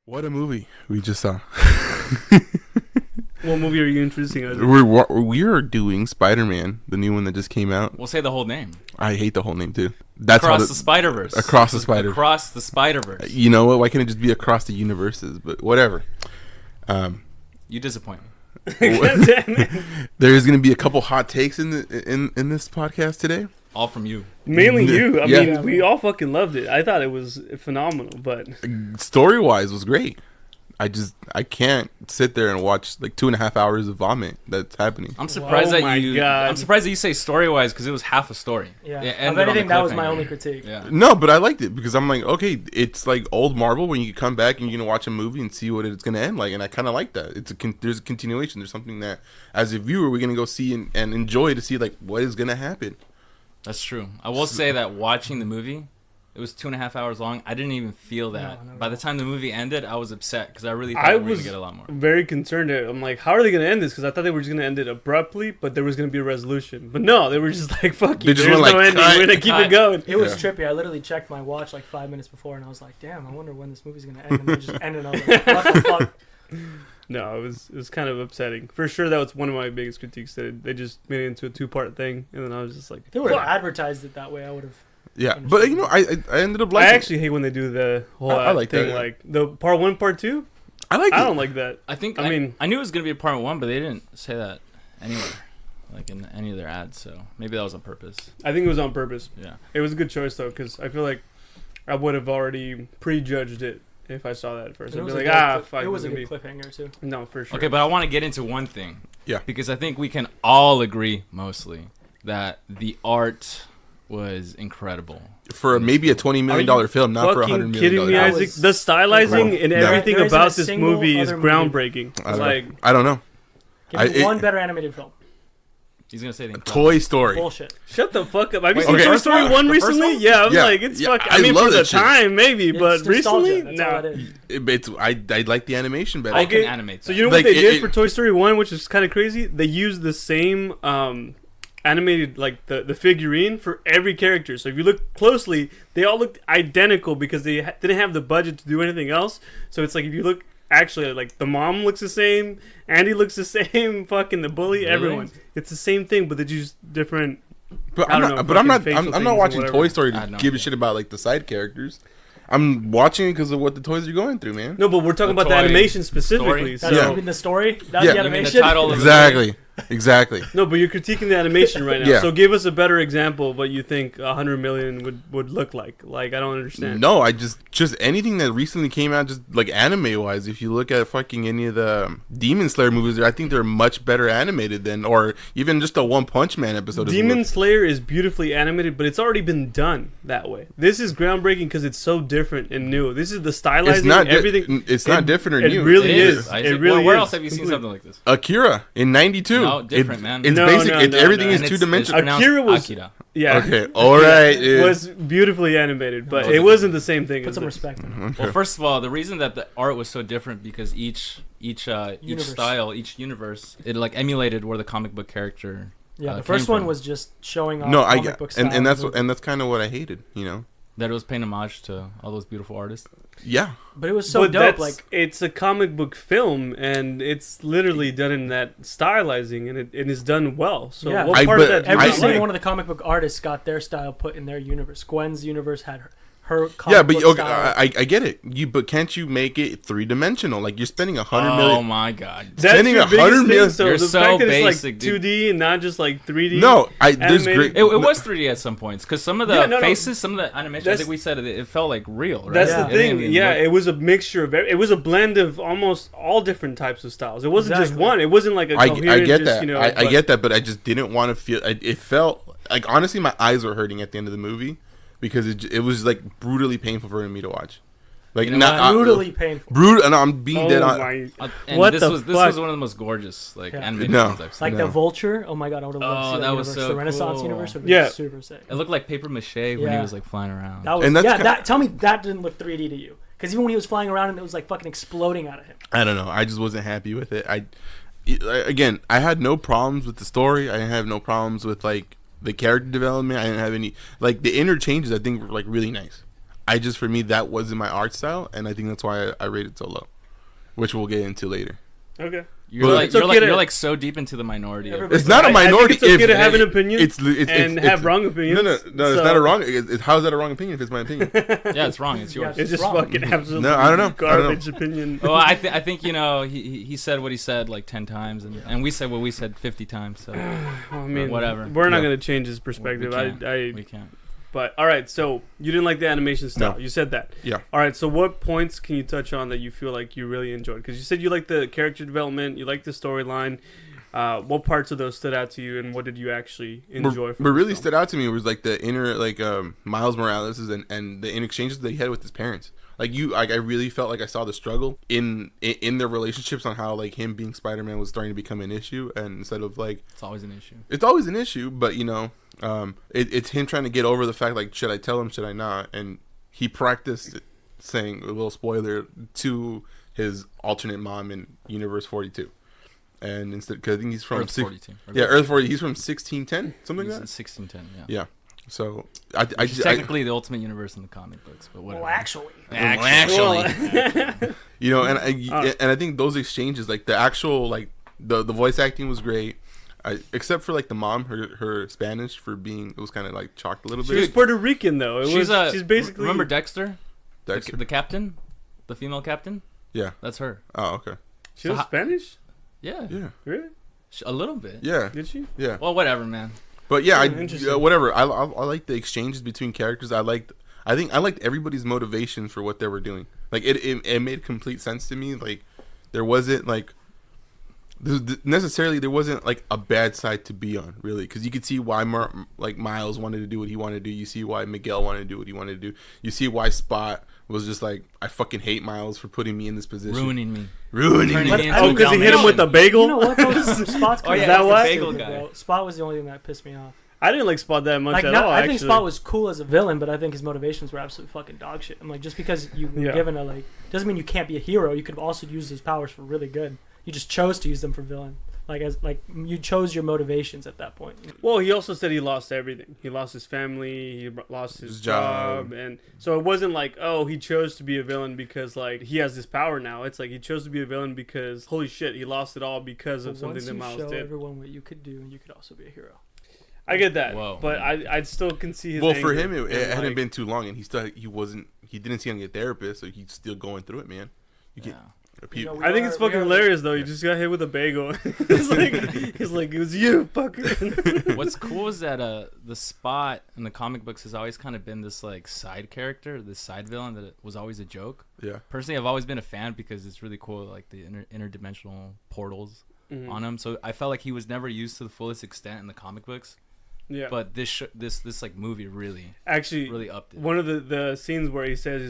What a movie we just saw. What movie are you introducing us? We're doing Spider-Man, the new one that just came out. We'll say the whole name. I hate the whole name too. That's Across the Spider-Verse. Across the Spider. Across the Spider-Verse. You know what? Why can't it just be across the universes? But whatever. You disappoint me. There's gonna be a couple hot takes in this podcast today. All from you. Mainly you. I Yeah. mean, we all fucking loved it. I thought it was phenomenal, but Story-wise, was great. I can't sit there and watch like 2.5 hours of vomit that's happening. I'm surprised Oh my that you. God. I'm surprised that you say story-wise because it was half a story. Yeah. It If ended on anything, a that was my cliffhanger. only critique. Yeah. No, but I liked it because I'm like, okay, it's like old Marvel when you come back and you're gonna watch a movie and see what it's gonna end like, and I kind of like that. There's a continuation. There's something that, as a viewer, we're gonna go see and enjoy to see like what is gonna happen. That's true. I will say that watching the movie, it was 2.5 hours long. I didn't even feel that. No, By the time the movie ended, I was upset because I really thought I we were going was to get a lot more. very concerned. I'm like, how are they going to end this? Because I thought they were just going to end it abruptly, but there was going to be a resolution. But no, they were just like, fuck you. They just There's went no like, ending. cut. We're going to keep it going. It was Yeah. trippy. I literally checked my watch like 5 minutes before, and I was like, "Damn, I wonder when this movie's gonna end." And then it just ended. And I was like, "What the fuck?" No, it was kind of upsetting. For sure, that was one of my biggest critiques. That they just made it into a 2-part thing, and then I was just like, If they would have fuck. advertised it that way, I would have. Yeah, but you know, I ended up I liking. actually hate when they do the whole I like thing, that, yeah. like the part 1, part 2. I like I it. don't like that. I think, I mean- I knew it was going to be a part 1, but they didn't say that anywhere, like in any of their ads. So maybe that was on purpose. I think it was on purpose. Yeah. It was a good choice though, because I feel like I would have already prejudged it if I saw that at first. It I'd was be a like, good fuck. It was a this good is gonna cliffhanger too. be-" No, for sure. Okay, but I want to get into one thing. Yeah. Because I think we can all agree, mostly, that the art was incredible. For maybe a $20 million film, not for a $100 fucking million. kidding me, That Isaac? was The stylizing and No. everything There isn't about a this single movie is other movie. groundbreaking. I don't Like, know. I don't know. Give me I- one it- better animated film. He's going to say the Toy Story. Bullshit. shut the fuck up. Have you Wait, seen okay. Toy Story 1 The first recently? one? Yeah, I was Yeah. like, it's Yeah, fucking. I I mean, love for the that shit. time, maybe, but It's nostalgia. recently, That's all no. it is. I like the animation better. I Okay, can animate So that. you know Like, what they did it- for Toy Story 1, which is kind of crazy? They used the same animated, like the figurine for every character. So if you look closely, they all looked identical because they didn't have the budget to do anything else. So it's like if you look, actually, like the mom looks the same, Andy looks the same, fucking the bully, Really? everyone. It's the same thing, but they use different. But I I'm don't not. know, But I'm not. fucking I'm, facial I'm not things watching or Toy whatever. Story I to know, give a yeah. shit about like the side characters. I'm watching it because of what the toys are going through, man. No, but we're talking The about the toy animation specifically. story? So That's Yeah. even the story. That's Yeah. the You mean the animation. title of the- Exactly. Exactly. no, but you're critiquing the animation right now. Yeah. So give us a better example of what you think 100 million would look like. Like I don't understand. No, I just anything that recently came out, just like anime wise. If you look at fucking any of the Demon Slayer movies, I think they're much better animated than, or even just a One Punch Man episode. Demon Slayer is beautifully animated, but it's already been done that way. This is groundbreaking because it's so different and new. This is the stylizing, It's not. everything. It's not different or it new. really It is. Isaac. It really Where is. else have you seen Completely. something like this? Akira in '92. No, different, man. It's No, basic. no, It's no, everything no. is And two it's dimensional. pronounced Akira was- Akira. Yeah. Okay, all right. It was beautifully animated, but No. it wasn't the same thing. Put as some this. respect. on it. Okay. Well, first of all, the reason that the art was so different because each Universe. style, each universe, it like emulated where the comic book character. Yeah, the came first one from. was just showing off No, I comic get, book style. and that's of the and that's kind of what I hated. You know. That it was paying homage to all those beautiful artists. Yeah. But it was so But dope. that's- Like it's a comic book film, and it's literally done in that stylizing, and it is done well. So Yeah. what I- part of but that? do you every I- not single like? one of the comic book artists got their style put in their universe. Gwen's universe had her comic Yeah, but book okay, style. I get it. But can't you make it 3-dimensional? Like you're spending $100 Oh million. my god! That's spending your 100 biggest million- thing. So You're the so fact that it's basic, like dude. 2D and not just like 3D. No, there's animated. great. It was 3D at some points because some of the Yeah, no, no. faces, some of the animation. I That's- think we said it felt like real. Right? That's Yeah. the It didn't thing. even Yeah, look- it was a mixture of. It was a blend of almost all different types of styles. It wasn't just Exactly. one. It wasn't like a I coherent. get just, that. You know, I but- get that, but I just didn't want to feel. It felt like honestly, my eyes were hurting at the end of the movie because it was like brutally painful for me to watch. Like You know not what? Brutally painful. brutal. And I'm being Oh dead on. my! And What this the was fuck? one of the most gorgeous like Yeah. animated No. things I've seen. Like No. the Vulture. Oh my god, I would have loved to Oh, see that that was universe. so The Renaissance cool. universe would be Yeah. super sick. It looked like paper mache when he Yeah. was like flying around. That was And that's yeah. ki- That tell me that didn't look 3D to you? Because even when he was flying around and it was like fucking exploding out of him. I don't know. I just wasn't happy with it. Again, I had no problems with the story. I didn't have no problems with like the character development. I didn't have any like the interchanges. I think were like really nice. I just, for me, that wasn't my art style, and I think that's why I rated so low, which we'll get into later. Okay. You're Well, like it's okay to- you're like so deep into the minority. Everybody- It's not a I minority. think it's okay if- to have an opinion it's and have wrong opinions. No, it's So- not a wrong. How is that a wrong opinion if it's my opinion? Yeah, it's wrong. It's yours. Yeah, It's just wrong. fucking absolutely No, I don't know. I don't know. garbage opinion. Well, I think he said what he said like 10 times, and we said what we said 50 times. So I mean, whatever. We're not Yeah. gonna change his perspective. We can't. But all right, so you didn't like the animation style. No. You said that. Yeah. All right, so what points can you touch on that you feel like you really enjoyed? Because you said you like the character development, you like the storyline. What parts of those stood out to you, and what did you actually enjoy? What really stood out to me was like the inner, like Miles Morales and the exchanges that he had with his parents. Like I really felt like I saw the struggle in their relationships on how like him being Spider-Man was starting to become an issue, and instead of like It's always an issue. it's always an issue, but you know, it's him trying to get over the fact like should I tell him, should I not, and he practiced saying a little spoiler to his alternate mom in Universe 42. And instead, because I think he's from Earth 42. Yeah, Earth 40. He's from 1610, something He's like in that. 1610. Yeah. Yeah. So I Which is technically the ultimate universe in the comic books, but whatever. Well, actually, Actually. you know, and I think those exchanges, like the actual, like the voice acting was great, except for like the mom, her Spanish for being, it was kind of like chalked a little She was bit. Puerto Rican though. she's basically remember Dexter, Dexter. The captain, the female captain. Yeah. That's her. Oh, okay. she was So Spanish. Yeah. Really? A little bit. Yeah. Did she? Yeah. Well, whatever, man. But yeah, Interesting. whatever. I like the exchanges between characters. I liked everybody's motivation for what they were doing. Like it made complete sense to me. Like there wasn't like there wasn't like a bad side to be on, really, because you could see why Miles wanted to do what he wanted to do. You see why Miguel wanted to do what he wanted to do. You see why Spot was just like, I fucking hate Miles for putting me in this position, Ruining me. ruining Turning me. me into Oh, because he hit him with the bagel. you know what? Those Spot's Oh, yeah, Is that it's the why? bagel stupid, guy. bro. Spot was the only thing that pissed me off. I didn't like Spot that much Like, at no, all. I think actually. Spot was cool as a villain, but I think his motivations were absolute fucking dog shit. I'm like, just because you were Yeah. given a like, doesn't mean you can't be a hero. You could have also used his powers for really good. You just chose to use them for villain. You chose your motivations at that point. Well, he also said he lost everything. He lost his family. He lost his job. job, and so it wasn't like, oh, he chose to be a villain because like he has this power now. It's like he chose to be a villain because holy shit, he lost it all because of But something once that you Miles show did. everyone what you could do, you could also be a hero. I get that, Whoa. but I still can see his. Well, for anger him, it and, hadn't like, been too long, and he didn't see any therapist, so he's still going through it, man. You Yeah. can't. You know, we I think it's are- we fucking are- hilarious though. He just got hit with a bagel. he's like, it was you, fucker. What's cool is that the Spot in the comic books has always kind of been this like side character, this side villain that was always a joke. Yeah. Personally, I've always been a fan because it's really cool, like the interdimensional portals Mhm. on him. So I felt like he was never used to the fullest extent in the comic books. Yeah, But this like movie really actually, upped it. one of the scenes where he says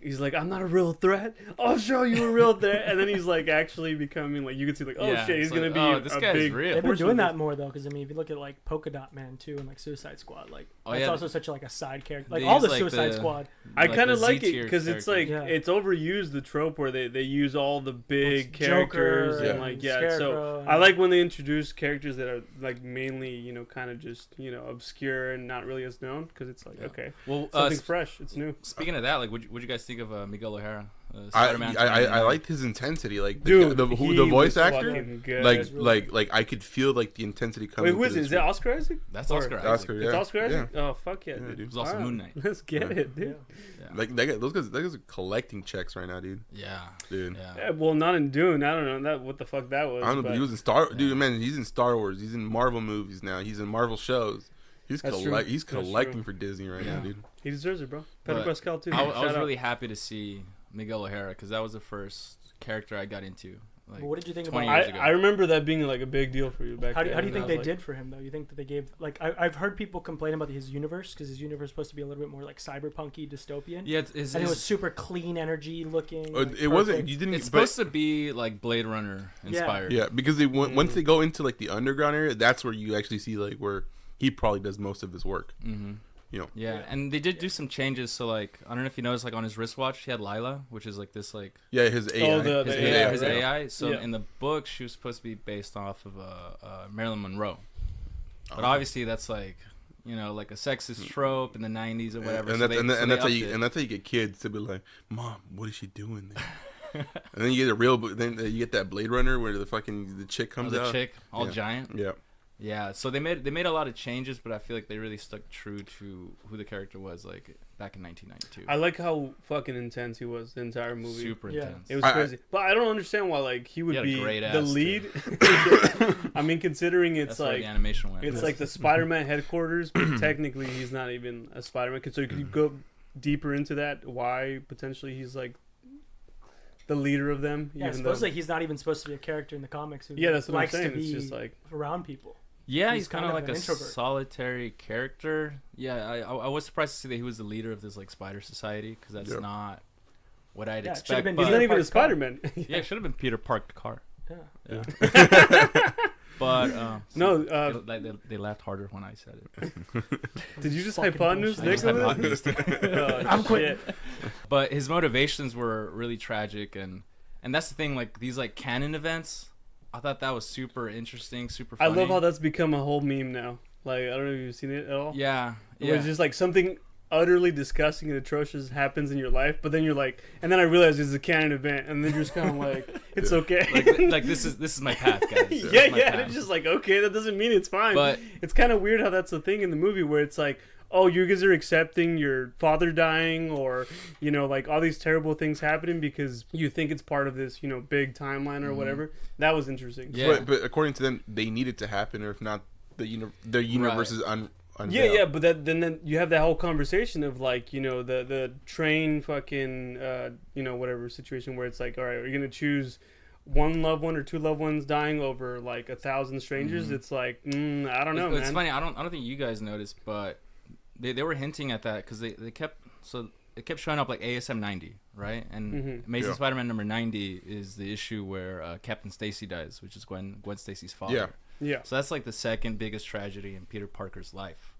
he's like I'm not a real threat. I'll show you a real threat, and then he's like actually becoming like you can see like oh Yeah, shit he's it's gonna like, be oh, this a guy's big real. They've been portion doing of that this. more though, because I mean, if you look at like Polka Dot Man too, and like Suicide Squad, like Oh, that's yeah. also such like a side character. Like They all use, the like, Suicide the- Squad. I kind of the like it Z-tier because it's like character. it's overused the trope where they use all the big It's characters Joker and like yeah. So Scarecrow I and- like when they introduce characters that are like mainly kind of just obscure and not really as known because it's like Yeah. okay Well, something fresh, it's new. speaking of that, like, what'd you guys think of Miguel O'Hara? I Spider-Man I 2099? liked his intensity, like Dude, the he voice was actor, fucking good. like I could feel like the intensity coming. Wait, who is through it? this Is it Oscar Isaac? That's Or- Oscar Isaac. Oscar, It's yeah. Oscar Isaac? Yeah. Oh fuck yeah, Yeah, dude. dude. It was also Alright, Moon Knight. Let's get Yeah. it, dude. Yeah. Like those guys are collecting checks right now, dude. Yeah. Dude. Yeah. Well, not in Dune. I don't know that what the fuck that was. I don't know, but but he was in dude, man. He's in Star Wars. He's in Marvel movies now. He's in Marvel shows. He's That's true. he's That's collecting true. for Disney right Yeah. now, dude. he deserves it, bro. Pedro But Pascal too. I was Shout out. really happy to see Miguel O'Hara because that was the first character I got into. Like, But what did you think 20 about? years ago. I remember that being like a big deal for you back How do then. you and think I they was did for him though? You think that they gave like I've heard people complain about his universe because his universe is supposed to be a little bit more like cyberpunky dystopian. yeah, it's, And it was super clean energy looking. like, It wasn't. perfect. You didn't. it's but- supposed to be like Blade Runner inspired. Yeah, because once they go into like the underground area, that's where you actually see like where he probably does most of his work. Mm-hmm. You know. Yeah, and they did do some changes. So like, I don't know if you noticed, like on his wristwatch, he had Lila, which is like this like Yeah, his AI. Oh, the his AI, AI. His right. AI. So Yeah. in the book, she was supposed to be based off of Marilyn Monroe, but Oh. obviously that's like like a sexist trope in the 90s or whatever. And so that's how you upped it. and that's how you get kids to be like, "Mom, what is she doing there?" And then you get then you get that Blade Runner where the chick comes the out. chick, all Yeah. giant. Yeah. Yeah, so they made a lot of changes, but I feel like they really stuck true to who the character was like back in 1992. I like how fucking intense he was the entire movie. Super Yeah. intense. It was I- crazy, but I don't understand why like he would He had a be great the ass, lead. I mean, considering it's That's where like the animation went. it's like the Spider-Man headquarters, but technically he's not even a Spider-Man. So could you go deeper into that? Why potentially he's like the leader of them? Yeah, even though- supposedly he's not even supposed to be a character in the comics who yeah, that's what I'm likes saying. to It's be just like around people. Yeah, He's he's kind kind of of like an a introvert. solitary character. Yeah, I was surprised to see that he was the leader of this like spider society because that's Yep. not what I'd Yeah, it should've expect. been but- he's not even a Parked car. Spider-Man. yeah, it should have been Peter Parker. Yeah. Yeah. But No, they laughed harder when I said it. did you just Fucking hypotenuse bullshit. I Nick just over there? hypotenused. Oh, I'm quitting. shit. But his motivations were really tragic, and that's the thing. Like these like canon events, I thought that was super interesting, super I funny. love how that's become a whole meme now. Like I don't know if you've seen it at all. Yeah, Where it's just like something utterly disgusting and atrocious happens in your life, but then you're like, and then I realize it's a canon event, and then you're just kind of like, it's okay. like this is my path, guys. This is yeah, my yeah. path. And it's just like, okay, that doesn't mean it's fine. But It's kind of weird how that's a thing in the movie where it's like, oh, you guys are accepting your father dying or, like all these terrible things happening because you think it's part of this, big timeline or whatever. That was interesting. Yeah. But according to them, they need it to happen, or if not, the universe is Yeah, unveiled. yeah, but then you have that whole conversation of like, the train fucking, whatever situation where it's like, all right, are you gonna choose one loved one or two loved ones dying over like 1,000 strangers? It's like, I don't know, it's man. funny. I don't think you guys noticed, but they were hinting at that because they kept it kept showing up like ASM 90, right? And Amazing Yeah. Spider-Man number 90 is the issue where Captain Stacy dies, which is Gwen Stacy's father. Yeah. Yeah, So that's like the second biggest tragedy in Peter Parker's life.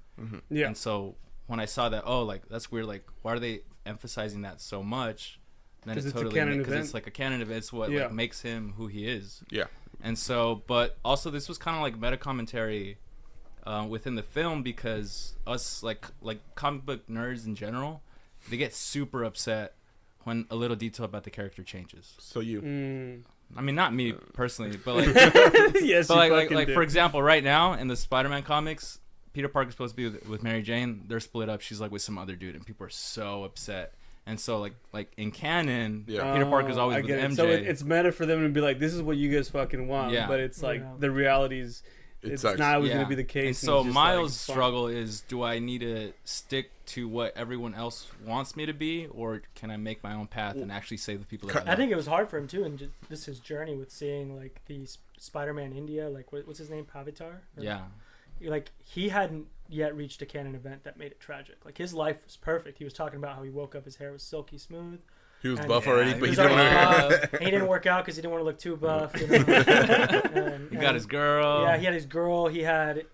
yeah. And so when I saw that, oh, like that's weird. Like, why are they emphasizing that so much? And then 'Cause it it's a totally canon because event. it's like a canon event. It's what Yeah. like makes him who he is. Yeah. And so, but also this was kind of like meta commentary within the film because us like comic book nerds in general, they get super upset when a little detail about the character changes. So you. I mean, not me personally, but like, Yes, but you like fucking for did. example, right now in the Spider-Man comics, Peter Parker's supposed to be with Mary Jane. They're split up. She's like with some other dude, and people are so upset. And so like in canon, Yeah. Peter Parker's always I with get it. MJ. So it's meta for them to be like, this is what you guys fucking want. Yeah. But it's like Yeah. the reality's It it's sucks. not always Yeah. going to be the case. And it's so just Miles' like, fuck. struggle is: do I need to stick to what everyone else wants me to be, or can I make my own path and actually save the people that I love? I think it was hard for him too, and just this his journey with seeing like the Spider-Man India, like what's his name, Pavitar? Or- Yeah, Like he hadn't yet reached a canon event that made it tragic. Like his life was perfect. He was talking about how he woke up, his hair was silky smooth. He was And- buff Yeah, already, he but he was didn't already want to. buff. And he didn't work out because he didn't want to look too buff. You know? he got his girl. Yeah, he had his girl. He had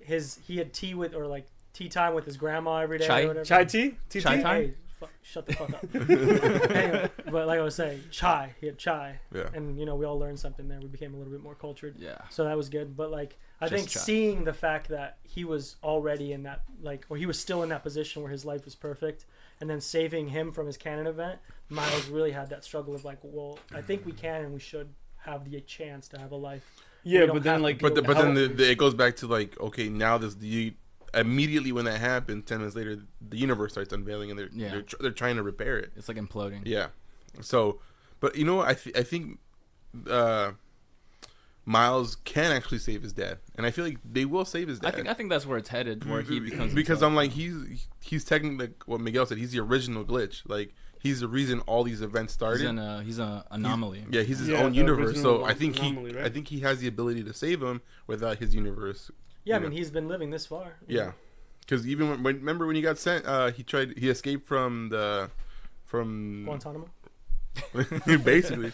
tea with or like tea time with his grandma every day. Chai? Or whatever. Chai tea? Tea Chai tea? time? Hey, shut the fuck up. Anyway, but like I was saying, chai. He had chai, Yeah. and we all learned something there. We became a little bit more cultured. Yeah. So that was good. But like I Just think chai. seeing the fact that he was already in that or he was still in that position where his life was perfect, and then saving him from his canon event, Miles really had that struggle of like, well, I think we can and we should have the chance to have a life. Yeah, We don't but then have to like, deal But with then it goes back to like, okay, now immediately when that happened, 10 minutes later, the universe starts unveiling, and they're trying to repair it. It's like imploding. Yeah. So, but I think Miles can actually save his dad, and I feel like they will save his dad. I think that's where it's headed, where he becomes because himself. I'm like he's technically like what Miguel said. He's the original glitch. Like he's the reason all these events started. He's an anomaly. Yeah, he's his Yeah, own the universe. So original I think anomaly, right? I think he has the ability to save him without his universe. Yeah, I you mean know. he's been living this far. Yeah, because even remember when he got sent, he escaped from Guantanamo. basically,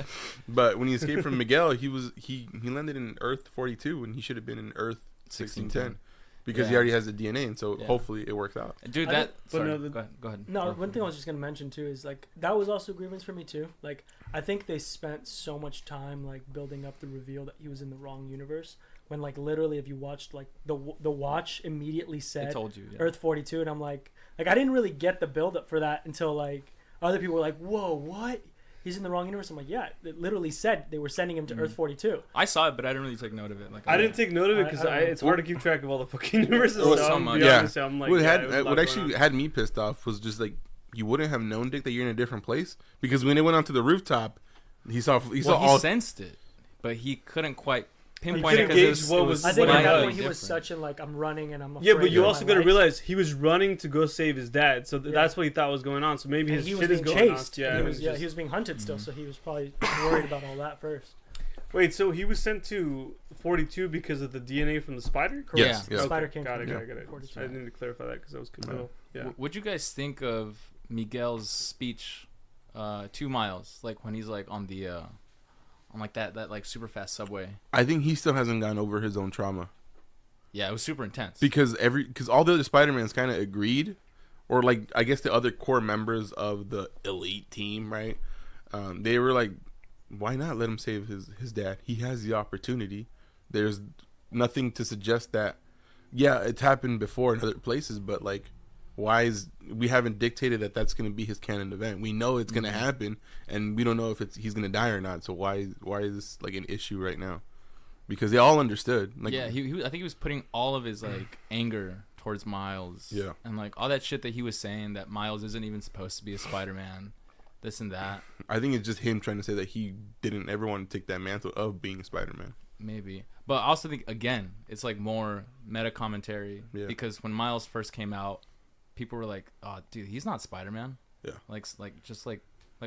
but when he escaped from Miguel, he landed in Earth 42 and he should have been in Earth 1610 because he Yeah. already has the DNA, and so Yeah. hopefully it works out. Dude, I that. but Sorry, no, go ahead. No, one thing I was just gonna mention too is like that was also a grievance for me too. Like I think they spent so much time like building up the reveal that he was in the wrong universe when like literally if you watched like the watch immediately It said told you. Yeah. Earth 42, and I'm like I didn't really get the build up for that until like other people were like, whoa, what? He's in the wrong universe. I'm like, yeah, it literally said they were sending him to Earth 42. I saw it, but I didn't really take note of it. Like I didn't take note of it because I don't know. it's hard to keep track of all the fucking universes. Well, So so I'm much. be Yeah. honest, I'm like, what yeah, had it was a lot what going actually on. had me pissed off was just like you wouldn't have known, Dick, that you're in a different place because when they went onto the rooftop, he saw Well, all. he sensed it, but he couldn't quite pinpoint couldn't it gauge because what it was- I was think What at that happened point he was different. such in like I'm running and I'm afraid Yeah, but you for also my got to life. realize he was running to go save his dad, so Yeah. that's what he thought was going on. So maybe And his he was shit is being going chased. on. Yeah, he it was, was yeah, just- he was being hunted still, so he was probably worried about all that first. Wait, so he was sent to 42 because of the DNA from the spider? Correct. Yes, The yeah. spider Okay, came got from it, Yeah. got it. 42. I need to clarify that because I was confused. Yeah. What'd you guys think of Miguel's speech to Miles? Like when he's like on the on like that like super fast subway. I think he still hasn't gone over his own trauma Yeah, it was super intense. because all the other Spider-Mans kind of agreed, or like I guess the other core members of the elite team, right? They were like, why not let him save his dad? He has the opportunity. There's nothing to suggest that. Yeah, it's happened before in other places, but like, we haven't dictated that that's going to be his canon event. We know it's going to happen, and we don't know if he's going to die or not. So why is this like an issue right now? Because they all understood. Like, yeah, he I think he was putting all of his like anger towards Miles. Yeah. And like all that shit that he was saying that Miles isn't even supposed to be a Spider-Man, this and that. I think it's just him trying to say that he didn't ever want to take that mantle of being Spider-Man. Maybe. But I also think again, it's like more meta commentary Yeah. because when Miles first came out, people were like, "Oh, dude, he's not Spider-Man." Yeah. Like just like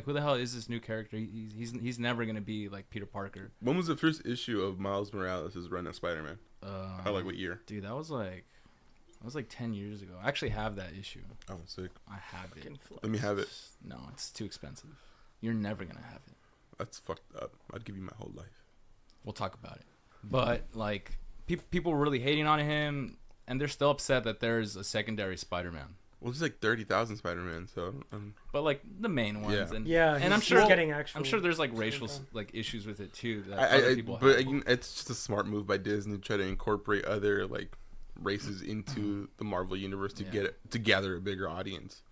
who the hell is this new character? He's never going to be like Peter Parker. When was the first issue of Miles Morales' run as Spider-Man? Like what year? Dude, that was like 10 years ago. I actually have that issue. Oh, sick. I have it. Let me have it. No, it's too expensive. You're never going to have it. That's fucked up. I'd give you my whole life. We'll talk about it. But like people were really hating on him and they're still upset that there's a secondary Spider-Man. Well, there's like 30,000 Spider-Man, so But like the main ones Yeah. and Yeah, and he's- I'm sure he's getting actual. I'm sure there's like racial like issues with it too that other people but have. again, it's just a smart move by Disney to try to incorporate other like races into the Marvel universe to Yeah. to gather a bigger audience.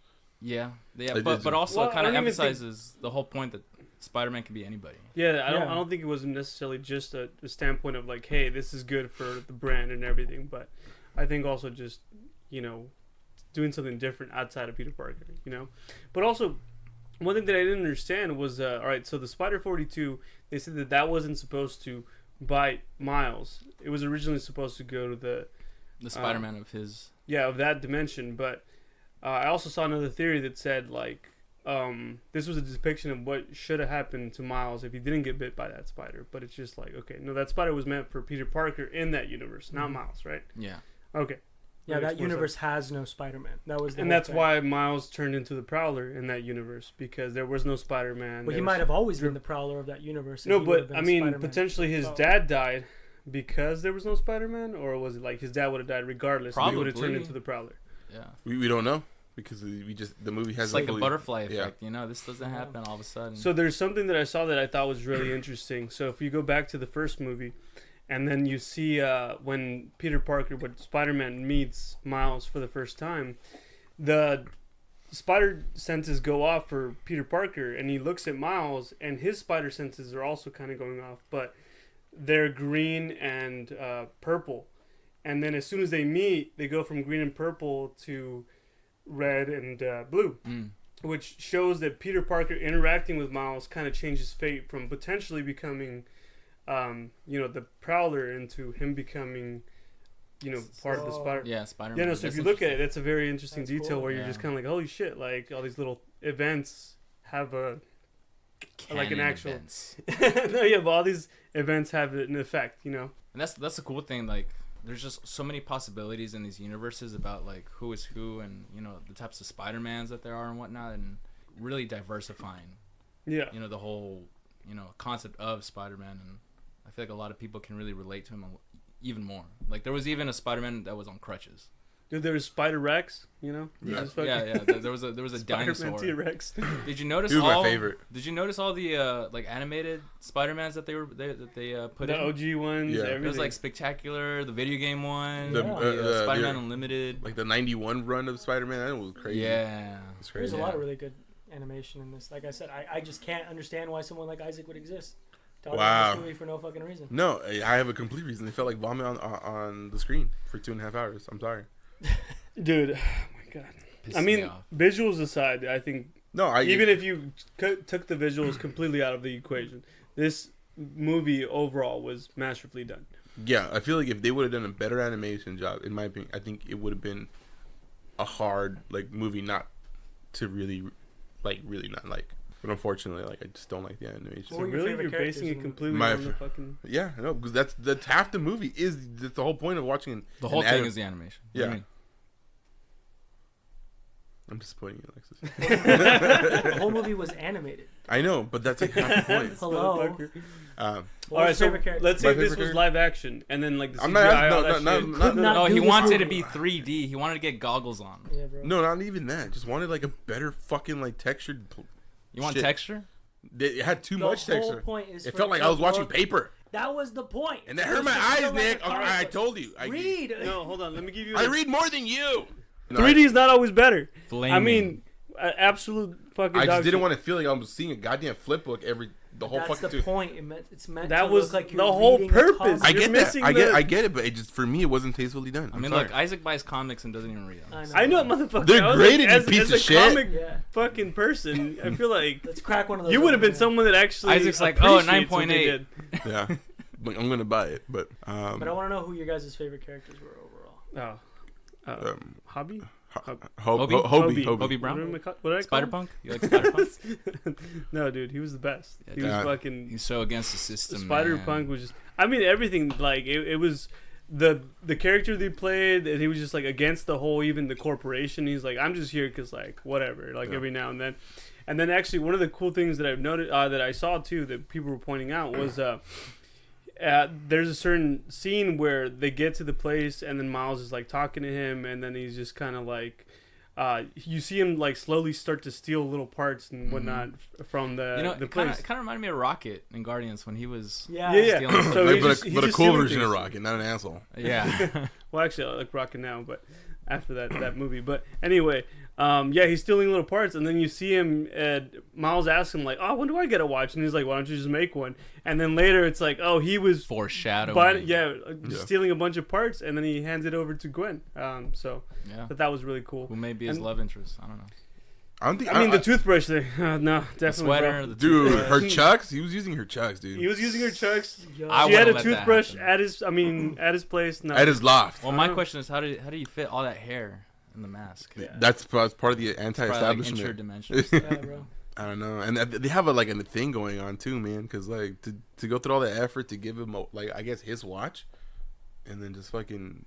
Yeah, Like, but also Well, kind I of don't even think- emphasizes the whole point that Spider-Man can be anybody. Yeah, I Yeah. don't think it was necessarily just a standpoint of like, hey, this is good for the brand and everything, but I think also just, you know, doing something different outside of Peter Parker, you know? But also, one thing that I didn't understand was, all right, so the Spider 42, they said that wasn't supposed to bite Miles. It was originally supposed to go to the Spider-Man of his. yeah, of that dimension. But I also saw another theory that said like this was a depiction of what should have happened to Miles if he didn't get bit by that spider. But it's just like, okay, no, that spider was meant for Peter Parker in that universe, not Miles, right? Yeah. Okay. Yeah, makes that more universe has no Spider-Man. That was, the And whole that's thing. why Miles turned into the Prowler in that universe because there was no Spider-Man. Well, he There might was- have always been the Prowler of that universe. if No, he would have but been I mean, Spider-Man. potentially his Oh. dad died because there was no Spider-Man, or was it like his dad would have died regardless? And he would have turned Probably. into the Prowler. Yeah. We don't know because the movie It's hasn't like a fully- butterfly yeah. effect, you know. This doesn't happen all of a sudden. So there's something that I saw that I thought was really interesting. So if you go back to the first movie, and then you see when when Spider-Man meets Miles for the first time, the spider senses go off for Peter Parker, and he looks at Miles, and his spider senses are also kind of going off, but they're green and purple. And then as soon as they meet, they go from green and purple to red and blue. Which shows that Peter Parker interacting with Miles kind of changes fate from potentially becoming, the Prowler into him becoming, part of the Spider. yeah, Spider-Man. Yeah, no. So if That's you look at it, interesting. that's a very interesting That's detail cool. where you're Yeah. just kind of like, holy shit! Like all these little events have like an Canon actual. events. No, yeah, but all these events have an effect. And that's the cool thing. Like, there's just so many possibilities in these universes about like who is who, and the types of Spider-Mans that there are and whatnot, and really diversifying. Yeah. The whole concept of Spider-Man, and I feel like a lot of people can really relate to him even more. Like there was even a Spider-Man that was on crutches. Dude, there was Spider Rex. You know. Yeah. Just fucking Yeah. There was a Spider-Man dinosaur. T-Rex. Did you notice He was all? my favorite. Did you notice all the like animated Spider-Mans that they put The in? OG ones. Yeah. Everything. It was like Spectacular, the video game one, The, Spider-Man the- Unlimited. Like the 91 run of Spider-Man, that was crazy. Yeah. It's There's crazy. a lot of really good animation in this. Like I said, I just can't understand why someone like Isaac would exist. To Wow. this movie for no fucking reason. No, I have a complete reason. They felt like vomit on the screen for 2.5 hours. I'm sorry. Dude, oh my god. Pissed I me mean, off. visuals aside, I think No, even if you took the visuals completely out of the equation, this movie overall was masterfully done. yeah, I feel like if they would have done a better animation job, in my opinion, I think it would have been a hard like movie not to really not like. But unfortunately, like I just don't like the animation. What So were your really, favorite you're basing characters it in- completely My on the f- fucking. Yeah, I know because that's half the movie that's the whole point of watching. The whole an thing anim- is the animation. Yeah. What do you mean? I'm disappointing you, Alexis. The whole movie was animated. I know, but that's like half the point. Hello. Motherfucker. Um, What All right, was so your favorite character? let's My say this favorite was character? live action, and then like the CGI, I'm not all asking- that no, shit. no, Could no, not No, do he this wanted movie. to be 3D. He wanted to get goggles on. Yeah, bro. no, not even that. Just wanted like a better fucking like textured. You want Shit. texture? It had too The much whole texture. point is It for felt like it I to was watching look- paper, That was the point. and that It hurt was my to eyes, feel like Nick. a comic I book. told you. Read. No, hold on. Let me give you. I read more than you. No, 3D is not always better. Flaming. I mean, absolute fucking. I dog just didn't shit. want to feel like I was seeing a goddamn flip book the whole That's fucking. the point. It's meant That to was look like the you're whole reading a purpose. comic. I You're get that. missing I the- get it, but it just for me it wasn't tastefully done. I I'm mean, sorry. look, Isaac buys comics and doesn't even read them. I know, motherfucker. They're I was graded, like, you as, piece as of a shit. comic Yeah. fucking person, I feel like Let's crack one of those. you would have been open, someone that actually. Isaac's like, oh, appreciates what they 9.8. did. yeah, but I'm gonna buy it. But But I want to know who your guys' favorite characters were overall. Oh, um, hobby. Hobie? Hobie. Hobie Brown? What did I call him? Spider-Punk? You like Spider-Punk? No, dude, he was the best. Yeah, He was dude. fucking. He's so against the system, Spider-Punk was just. I mean, everything. Like it was the character they played, and he was just like against the whole, even the corporation. He's like, I'm just here because like whatever, like Yeah. every now and then. And then actually, one of the cool things that I've noted that I saw too that people were pointing out was. There's a certain scene where they get to the place and then Miles is like talking to him and then he's just kind of like you see him like slowly start to steal little parts and whatnot from the You know, the it kind place. of reminded me of Rocket in Guardians when he was. Yeah. Yeah. stealing So Like, he's but just- a, he's but a just cool stealing version of things. Rocket, not an asshole. Yeah. Well, actually, I like Rocket now, but after that movie. But anyway, yeah, he's stealing little parts, and then you see him. Miles asks him like, "Oh, when do I get a watch?" And he's like, "Why don't you just make one?" And then later, it's like, "Oh, he was Foreshadowing. but Yeah. stealing a bunch of parts, and then he hands it over to Gwen." So Yeah. that was really cool. Who may be his And- love interest? I don't know. I don't think. I mean, the toothbrush thing. No, The definitely. sweater, bro. the dude, toothbrush. her chucks. He was using her chucks, dude. He was using her chucks. Yo. I She had a wouldn't let that toothbrush happen. at his. I mean, at his place. No. At his loft. Well, my know. question is, how do you fit all that hair in the mask? Yeah. That's part of the Probably like anti-establishment. interdimensions. Yeah, bro. I don't know, and they have a thing going on too, man. Because like to go through all the effort to give him I guess his watch, and then just fucking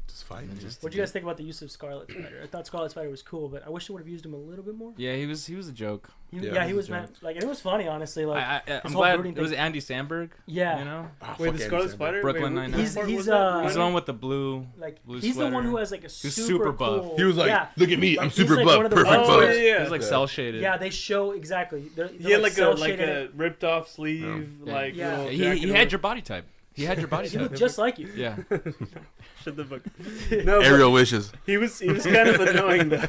just fight. And man. just- What do you guys think about the use of Scarlet Spider? I thought Scarlet Spider was cool, but I wish they would have used him a little bit more. Yeah, he was a joke. Yeah, He he was was a meant like, and it was funny, honestly. Like, I'm whole glad brooding it was thing- Andy Samberg. yeah, You know, Ah, Wait, fuck the Andy Scarlet Samberg. Spider. Brooklyn Wait, Nine-Nine. what part He's, was that? he's the one with the blue. like Blue he's the one who sweater. has like a He's super super buff. cool. He was like, yeah, "Look at me, Like, I'm he's super like buff, one of the perfect ones- Oh, buff." yeah, yeah. He was like The- cell shaded. yeah. They show exactly. He had like cell a shaded. ripped off sleeve, Yeah. like Yeah. little He jacket had on. your body type. He had your body He type. looked just like you. Yeah. Shut the fuck. No, but Ariel wishes. he was kind of annoying though.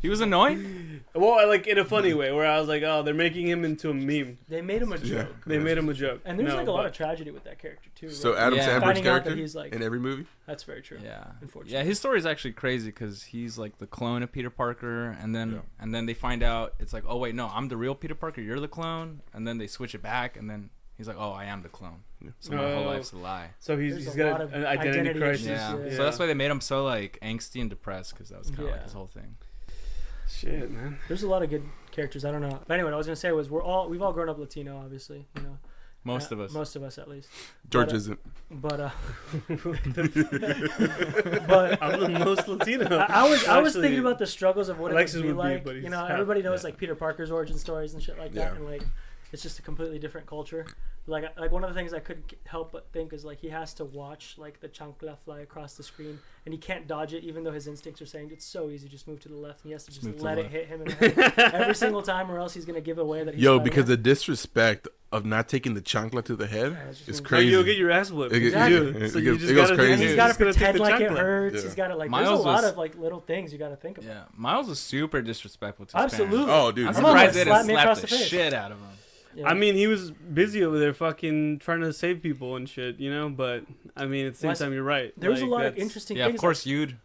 He was annoying. Well, like in a funny way, where I was like, oh, they're making him into a meme. They made him a Yeah. joke. They made him a joke. And there's No, like a lot but- of tragedy with that character too. So right? Adam Yeah. Sandberg's Finding out that character he's, like- in every movie. That's very true. Yeah. Unfortunately. Yeah, his story is actually crazy because he's like the clone of Peter Parker, and then Yeah. they find out it's like, oh wait, no, I'm the real Peter Parker. You're the clone, and then they switch it back, and then he's like, oh, I am the clone. Yeah. So my whole Oh. life's a lie. So There's he's a got lot of an identity identity crisis. issues, Yeah. yeah. So that's why they made him so like angsty and depressed because that was kind of Yeah. like his whole thing. Shit, man. There's a lot of good characters. I don't know. But anyway, what I was gonna say was we've all grown up Latino, obviously. You know, Most of us. Most of us, at least. George But, isn't. But I'm the most Latino. I was Actually, thinking about the struggles of what Alexis it would be would be, like. but he's You know, half- everybody knows yeah. like Peter Parker's origin stories and shit like that, Yeah. and like it's just a completely different culture. Like one of the things I couldn't help but think is like he has to watch like the chancla fly across the screen and he can't dodge it even though his instincts are saying it's so easy, just move to the left, and he has to just let it hit him in the head every single time, or else he's gonna give away that he's because the disrespect of not taking the chancla to the head is Like, crazy. you'll get your ass whipped. Exactly. You do. So you It just goes gotta crazy. and he's got to pretend like it chancla. hurts. Yeah. He's got to like. Miles there's a lot was- of like little things you got to think about. Yeah, Miles was super disrespectful to his Absolutely. parents. Oh, dude. I'm Come on, surprised they slap didn't me slap across the the face. shit out of him. Yeah. I mean, he was busy over there fucking trying to save people and shit, you know? But, I mean, at the same Wes, time, you're right. there was a Like, lot of that's- interesting Yeah, things. of course you'd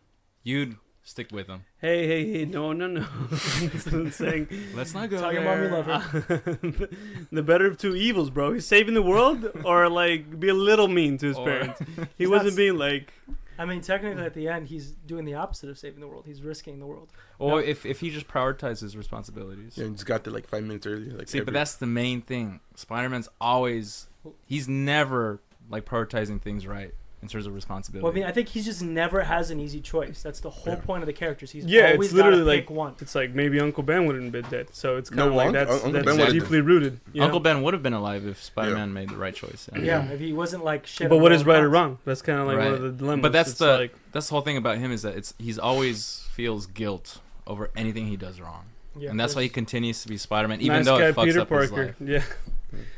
stick with him. Hey, no. That's what I'm saying. Let's not go Tell your there. mom you love her. The better of two evils, bro. He's saving the world or, like, be a little mean to his Or- parents. He He's wasn't not- being like... I mean, technically, at the end, he's doing the opposite of saving the world. He's risking the world. Or if he just prioritizes responsibilities. Yeah, and just got there like 5 minutes earlier. Like See, but that's the main thing. Spider-Man's always, he's never like prioritizing things right in terms of responsibility. Well, I mean, I think he just never has an easy choice. That's the whole Yeah. point of the characters. He's Yeah, always it's literally gotta like pick one. it's like maybe Uncle Ben wouldn't have been dead. So it's kind No, of like Uncle that's Ben would've deeply rooted. You Uncle know? Ben would have been alive if Spider-Man made the right choice. Yeah, if he wasn't like shit. But on what all is right or accounts. wrong? That's kind of like one Right. of the dilemmas. But that's It's the like, that's the whole thing about him is that he's always feels guilt over anything he does wrong, Yeah, and that's why he there's- continues to be Spider-Man, even nice though guy it fucks Peter up his Parker. life. Yeah,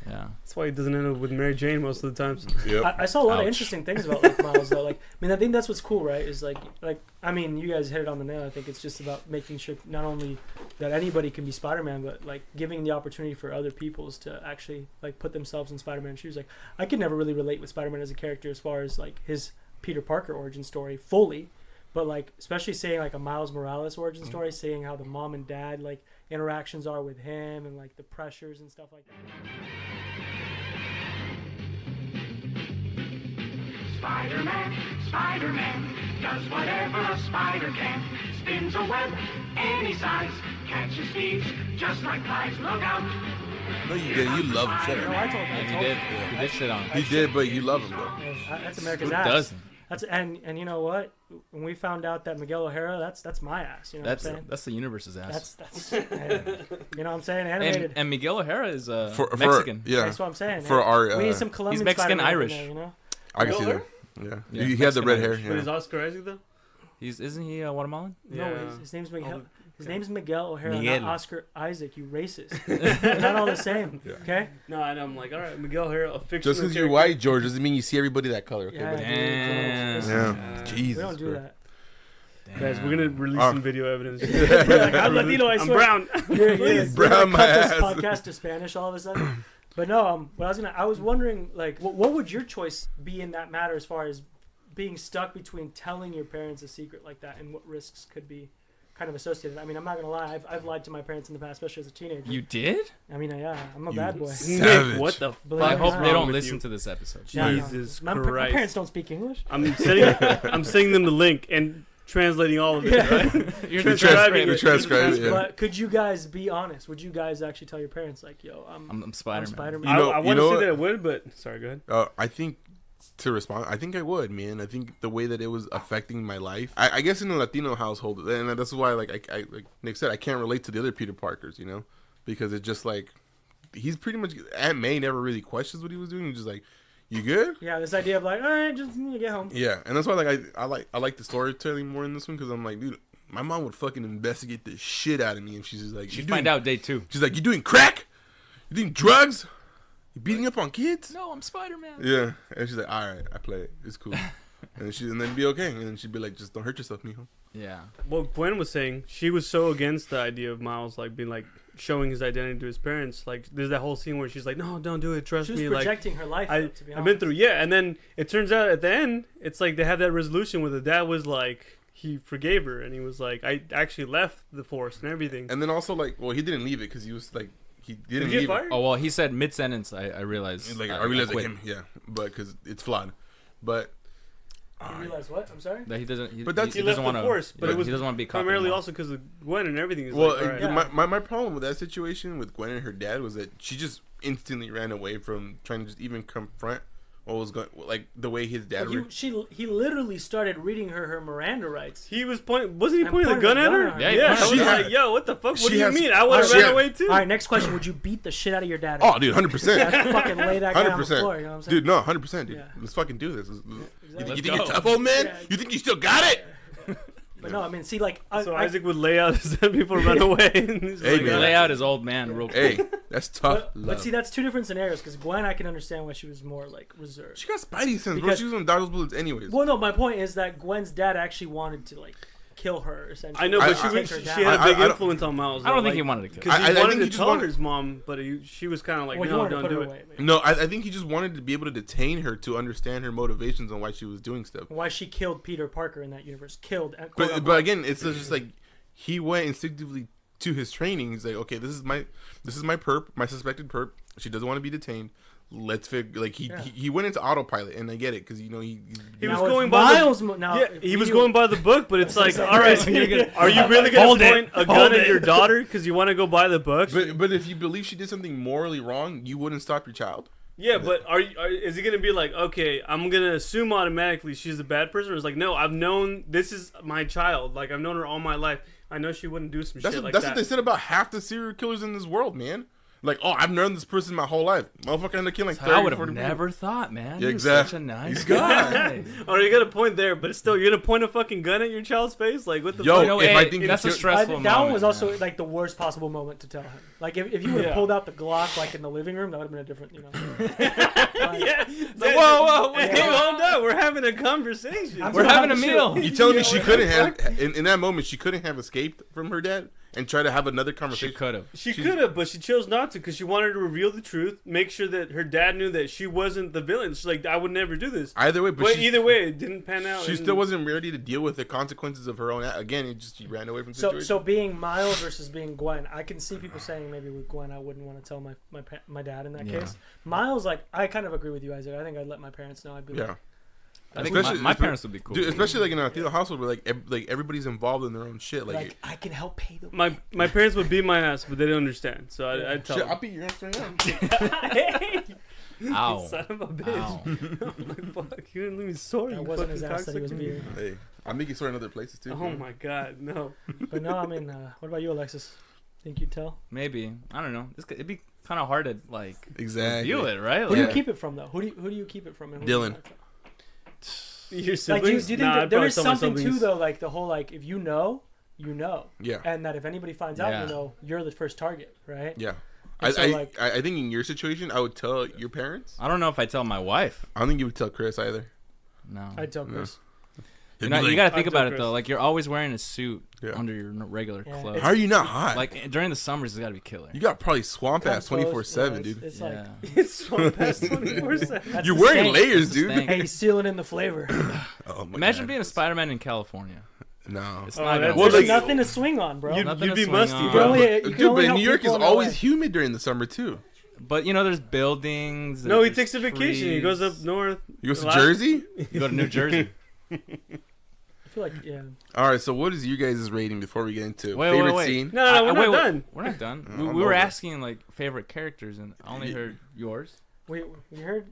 Yeah, that's why he doesn't end up with Mary Jane most of the times. Yep. I saw a lot of Ouch. interesting things about like Miles though. Like, I mean, I think that's what's cool, right? Is like I mean, you guys hit it on the nail. I think it's just about making sure not only that anybody can be Spider-Man, but like giving the opportunity for other peoples to actually like put themselves in Spider-Man's shoes. Like, I could never really relate with Spider-Man as a character as far as like his Peter Parker origin story fully, but like especially seeing like a Miles Morales origin story, seeing how the mom and dad like interactions are with him and like the pressures and stuff like that. Spider-Man, Spider-Man, does whatever a spider can. Spins a web any size, catches thieves just like flies. Look out! No, you did. You love him. Shut No, up. I told yeah, you. he did shit on him. He did, but you love him though. That's America's Who ass. doesn't? That's and you know what? When we found out that Miguel O'Hara, that's my ass. You know That's what I'm saying? that's the universe's ass. That's you know what I'm saying? Animated. And Miguel O'Hara is For Mexican. yeah, That's what I'm saying. for our. we need some Colombian Mexican Spider-Man in Irish. there, you know? I can see Miguel that. Yeah, Yeah, he had the Mexican red hair. Irish. But is Yeah. Oscar Isaac though? Isn't he Guatemalan? No, his name's Miguel. Oh, His name's Miguel O'Hara, Miguel. not Oscar Isaac. You racist. They're not all the same. Yeah. Okay. No, and I'm like, all right, Miguel O'Hara, a fictional Just because you're character. white, George, doesn't mean you see everybody that color. Okay, Yeah, buddy? Damn. dude, Yeah. Uh, Jesus. we don't do bro. that. Guys, we're gonna release some video evidence. Like, I'm Latino, I I'm swear. brown. You're Brown gonna my cut this ass. podcast to Spanish all of a sudden. But no, I was wondering, like, what would your choice be in that matter as far as being stuck between telling your parents a secret like that and what risks could be kind of associated? I mean, I'm not gonna lie, I've lied to my parents in the past, especially as a teenager. You did? I mean, yeah, I'm a You bad boy. Savage. Nick, what the Believe I it or hope not. they don't with listen you? to this episode. Yeah, no. Jesus My Christ. parents don't speak English. I'm sending them the link and translating all of it. Yeah. Right? You're You're transcribing You're it. transcribing it. Yeah. But could you guys be honest? Would you guys actually tell your parents, like, yo, I'm I'm Spider-Man. Spider-Man? You know- I you want know to say what? that it would, but sorry, go ahead. I think to respond, I think I would, man. I think the way that it was affecting my life. I guess in a Latino household, and that's why, like like Nick said, I can't relate to the other Peter Parkers, you know, because it's just like he's pretty much Aunt May never really questions what he was doing. He's just like, "You good?" Yeah, this idea of like, all right, just get home. Yeah, and that's why like I like the storytelling more in this one because I'm like, dude, my mom would fucking investigate the shit out of me if she's just like, You "You find doing-" out day 2. She's like, "You doing crack? You doing drugs? You beating up on kids?" No, I'm Spider-Man. Yeah, and she's like, "All right, I play it. It's cool." and then be okay, and then she'd be like, "Just don't hurt yourself, mijo." Yeah. Well, Gwen was saying she was so against the idea of Miles like being like showing his identity to his parents. Like, there's that whole scene where she's like, "No, don't do it. Trust She was me." Like, projecting her life. though, to be honest. I've been through, yeah. And then it turns out at the end, it's like they have that resolution where the dad was like, he forgave her, and he was like, "I actually left the force and everything." And then also like, well, he didn't leave it because he was like, he Did didn't he get leave fired? Oh, well, he said mid-sentence, I realized. it. Like I realized like quit. him, yeah, but because it's flawed, but. You realize what? I'm sorry. That he doesn't. He, But that's- he He left doesn't the want force, but to. it was he doesn't want to be a cop primarily anymore. also because of Gwen and everything. Is Well, like, all right. Yeah. my problem with that situation with Gwen and her dad was that she just instantly ran away from trying to just even confront what was going, like the way his dad. He literally started reading her Miranda rights. He was wasn't he I'm pointing the gun at her? Yeah, Yeah, I she was had- like, yo, what the fuck? What she do you has- mean? I would have she ran had- away too. All right, next question: would you beat the shit out of your dad? Oh, dude, 100%. Fucking lay that guy on the floor. You know what I'm saying? Dude, no, 100%, dude. Yeah. Let's fucking do this. Exactly. You think you're tough, old man? Yeah. You think you still got it? But no, I mean, see, like, So Isaac would lay out his people run away. And he's Hey, like, man. Lay out his old man real quick. Hey, that's tough but love. see, that's two different scenarios. Because Gwen, I can understand why she was more like reserved. She got Spidey sense, bro. Because- She was on dodge those bullets anyways. Well, no, my point is that Gwen's dad actually wanted to like kill her. Essentially, I know, but I- she I- had a big I don't- influence on Miles. I don't though, think he like, wanted to kill because her. I he think wanted he to just tell wanted- his mom, but she was kind of like, well, he no, wanted to don't put do her it. away. No, I think he just wanted to be able to detain her to understand her motivations and why she was doing stuff. Why she killed Peter Parker in that universe? Killed. But again, it's just like he went instinctively to his training. He's like, okay, this is my perp, my suspected perp. She doesn't want to be detained. Let's figure. Like he went into autopilot, and I get it because he He Now, was if going by Miles. the, now, yeah, if he was you- going by the book, but it's like, all right, You're gonna- are you really going Hold to it. point a Hold gun it. at your daughter because you want to go buy the book? But if you believe she did something morally wrong, you wouldn't stop your child. Yeah, but is he going to be like, okay, I'm going to assume automatically she's a bad person? Or is like, no, I've known, this is my child. Like, I've known her all my life. I know she wouldn't do some That's shit like that's that. what they said about half the serial killers in this world, man. Like, oh, I've known this person my whole life. Motherfucker ended up killing 30, I would have 40 people. never thought, man. Yeah, He was exactly. Such a nice He's gone. guy. Oh, you got a point there, but it's still, you're going to point a fucking gun at your child's face? Like, what the Yo, fuck? You know, if hey, I think that's a it's- stressful that moment. one was also man. like the worst possible moment to tell him. Like if you would have Yeah. pulled out the Glock like in the living room, that would have been a different, you know. Yeah. like, whoa, Hey, yeah. hold up. We're having a conversation. I'm We're sorry, having a I'm meal. You telling me Yeah, she what couldn't the have in that moment? She couldn't have escaped from her dad and try to have another She conversation. could have. She could have, but she chose not to because she wanted to reveal the truth, make sure that her dad knew that she wasn't the villain. She's like, I would never do this. Either way, but But she, either way, it didn't pan out. she and- still wasn't ready to deal with the consequences of her own act. Again, she ran away from the situation. So being Miles versus being Gwen, I can see people saying maybe with Gwen I wouldn't want to tell my dad in that Yeah. case. Miles, like I kind of agree with you, Isaac. I think I'd let my parents know. I'd be yeah. like, I think Especially- my parents would be cool. Dude, especially like in a Latino household where like everybody's involved in their own shit. like I can help pay the. my parents would beat my ass, but they don't understand. So I'd tell shit, I'll them. beat your ass right now. Ow. Son of a bitch. Ow. I'm like, fuck, you didn't leave me sore. That you wasn't his fucking ass that he was cocksucker. beating. Hey, I'll make you sort in other places too. Oh my god, no. But no, I mean, what about you, Alexis? Think you'd tell? Maybe. I don't know. It'd be kind of hard to like Exactly. view it, right? Who do Like, you keep it from though? Who do you keep it from? And who do Dylan. you not tell? Your Like, do you siblings? think Nah, that I'd there probably is tell my something too siblings. though, like the whole like if you know, Yeah. and that if anybody finds out, Yeah. you know, you're the first target, right? Yeah. And so, like- I think in your situation, I would tell your parents. I don't know if I tell my wife. I don't think you would tell Chris either. No. I'd tell Chris. You got to think I'd about tell it Chris. though. Like you're always wearing a suit Yeah. under your regular Yeah, clothes. How are you not hot? Like during the summers, it's got to be killer. you got probably swamp ass Come close, 24/7, yeah, dude. It's yeah. like It's so past 24/7. that's You're the wearing stank. layers, That's the dude. stank. Hey, he's sealing in the flavor. Oh my Imagine God. being a Spider-Man in California. No. It's Oh, not that's- gonna Well, work. There's like- nothing to swing on, bro. You'd, Nothing you'd to be swing musty, on. bro. only- you can Dude, only but help New York is people in always LA. humid during the summer too. But you know, there's buildings. No, he there's takes a vacation. He goes up trees. north. You go to Last- Jersey? You go to New Jersey. I feel like yeah. All right, so what is you guys' rating before we get into Wait, favorite wait. scene? No, no, we're not wait, done. We're not done. I'm We were over it. asking like favorite characters, and I only heard yours. Wait, you heard?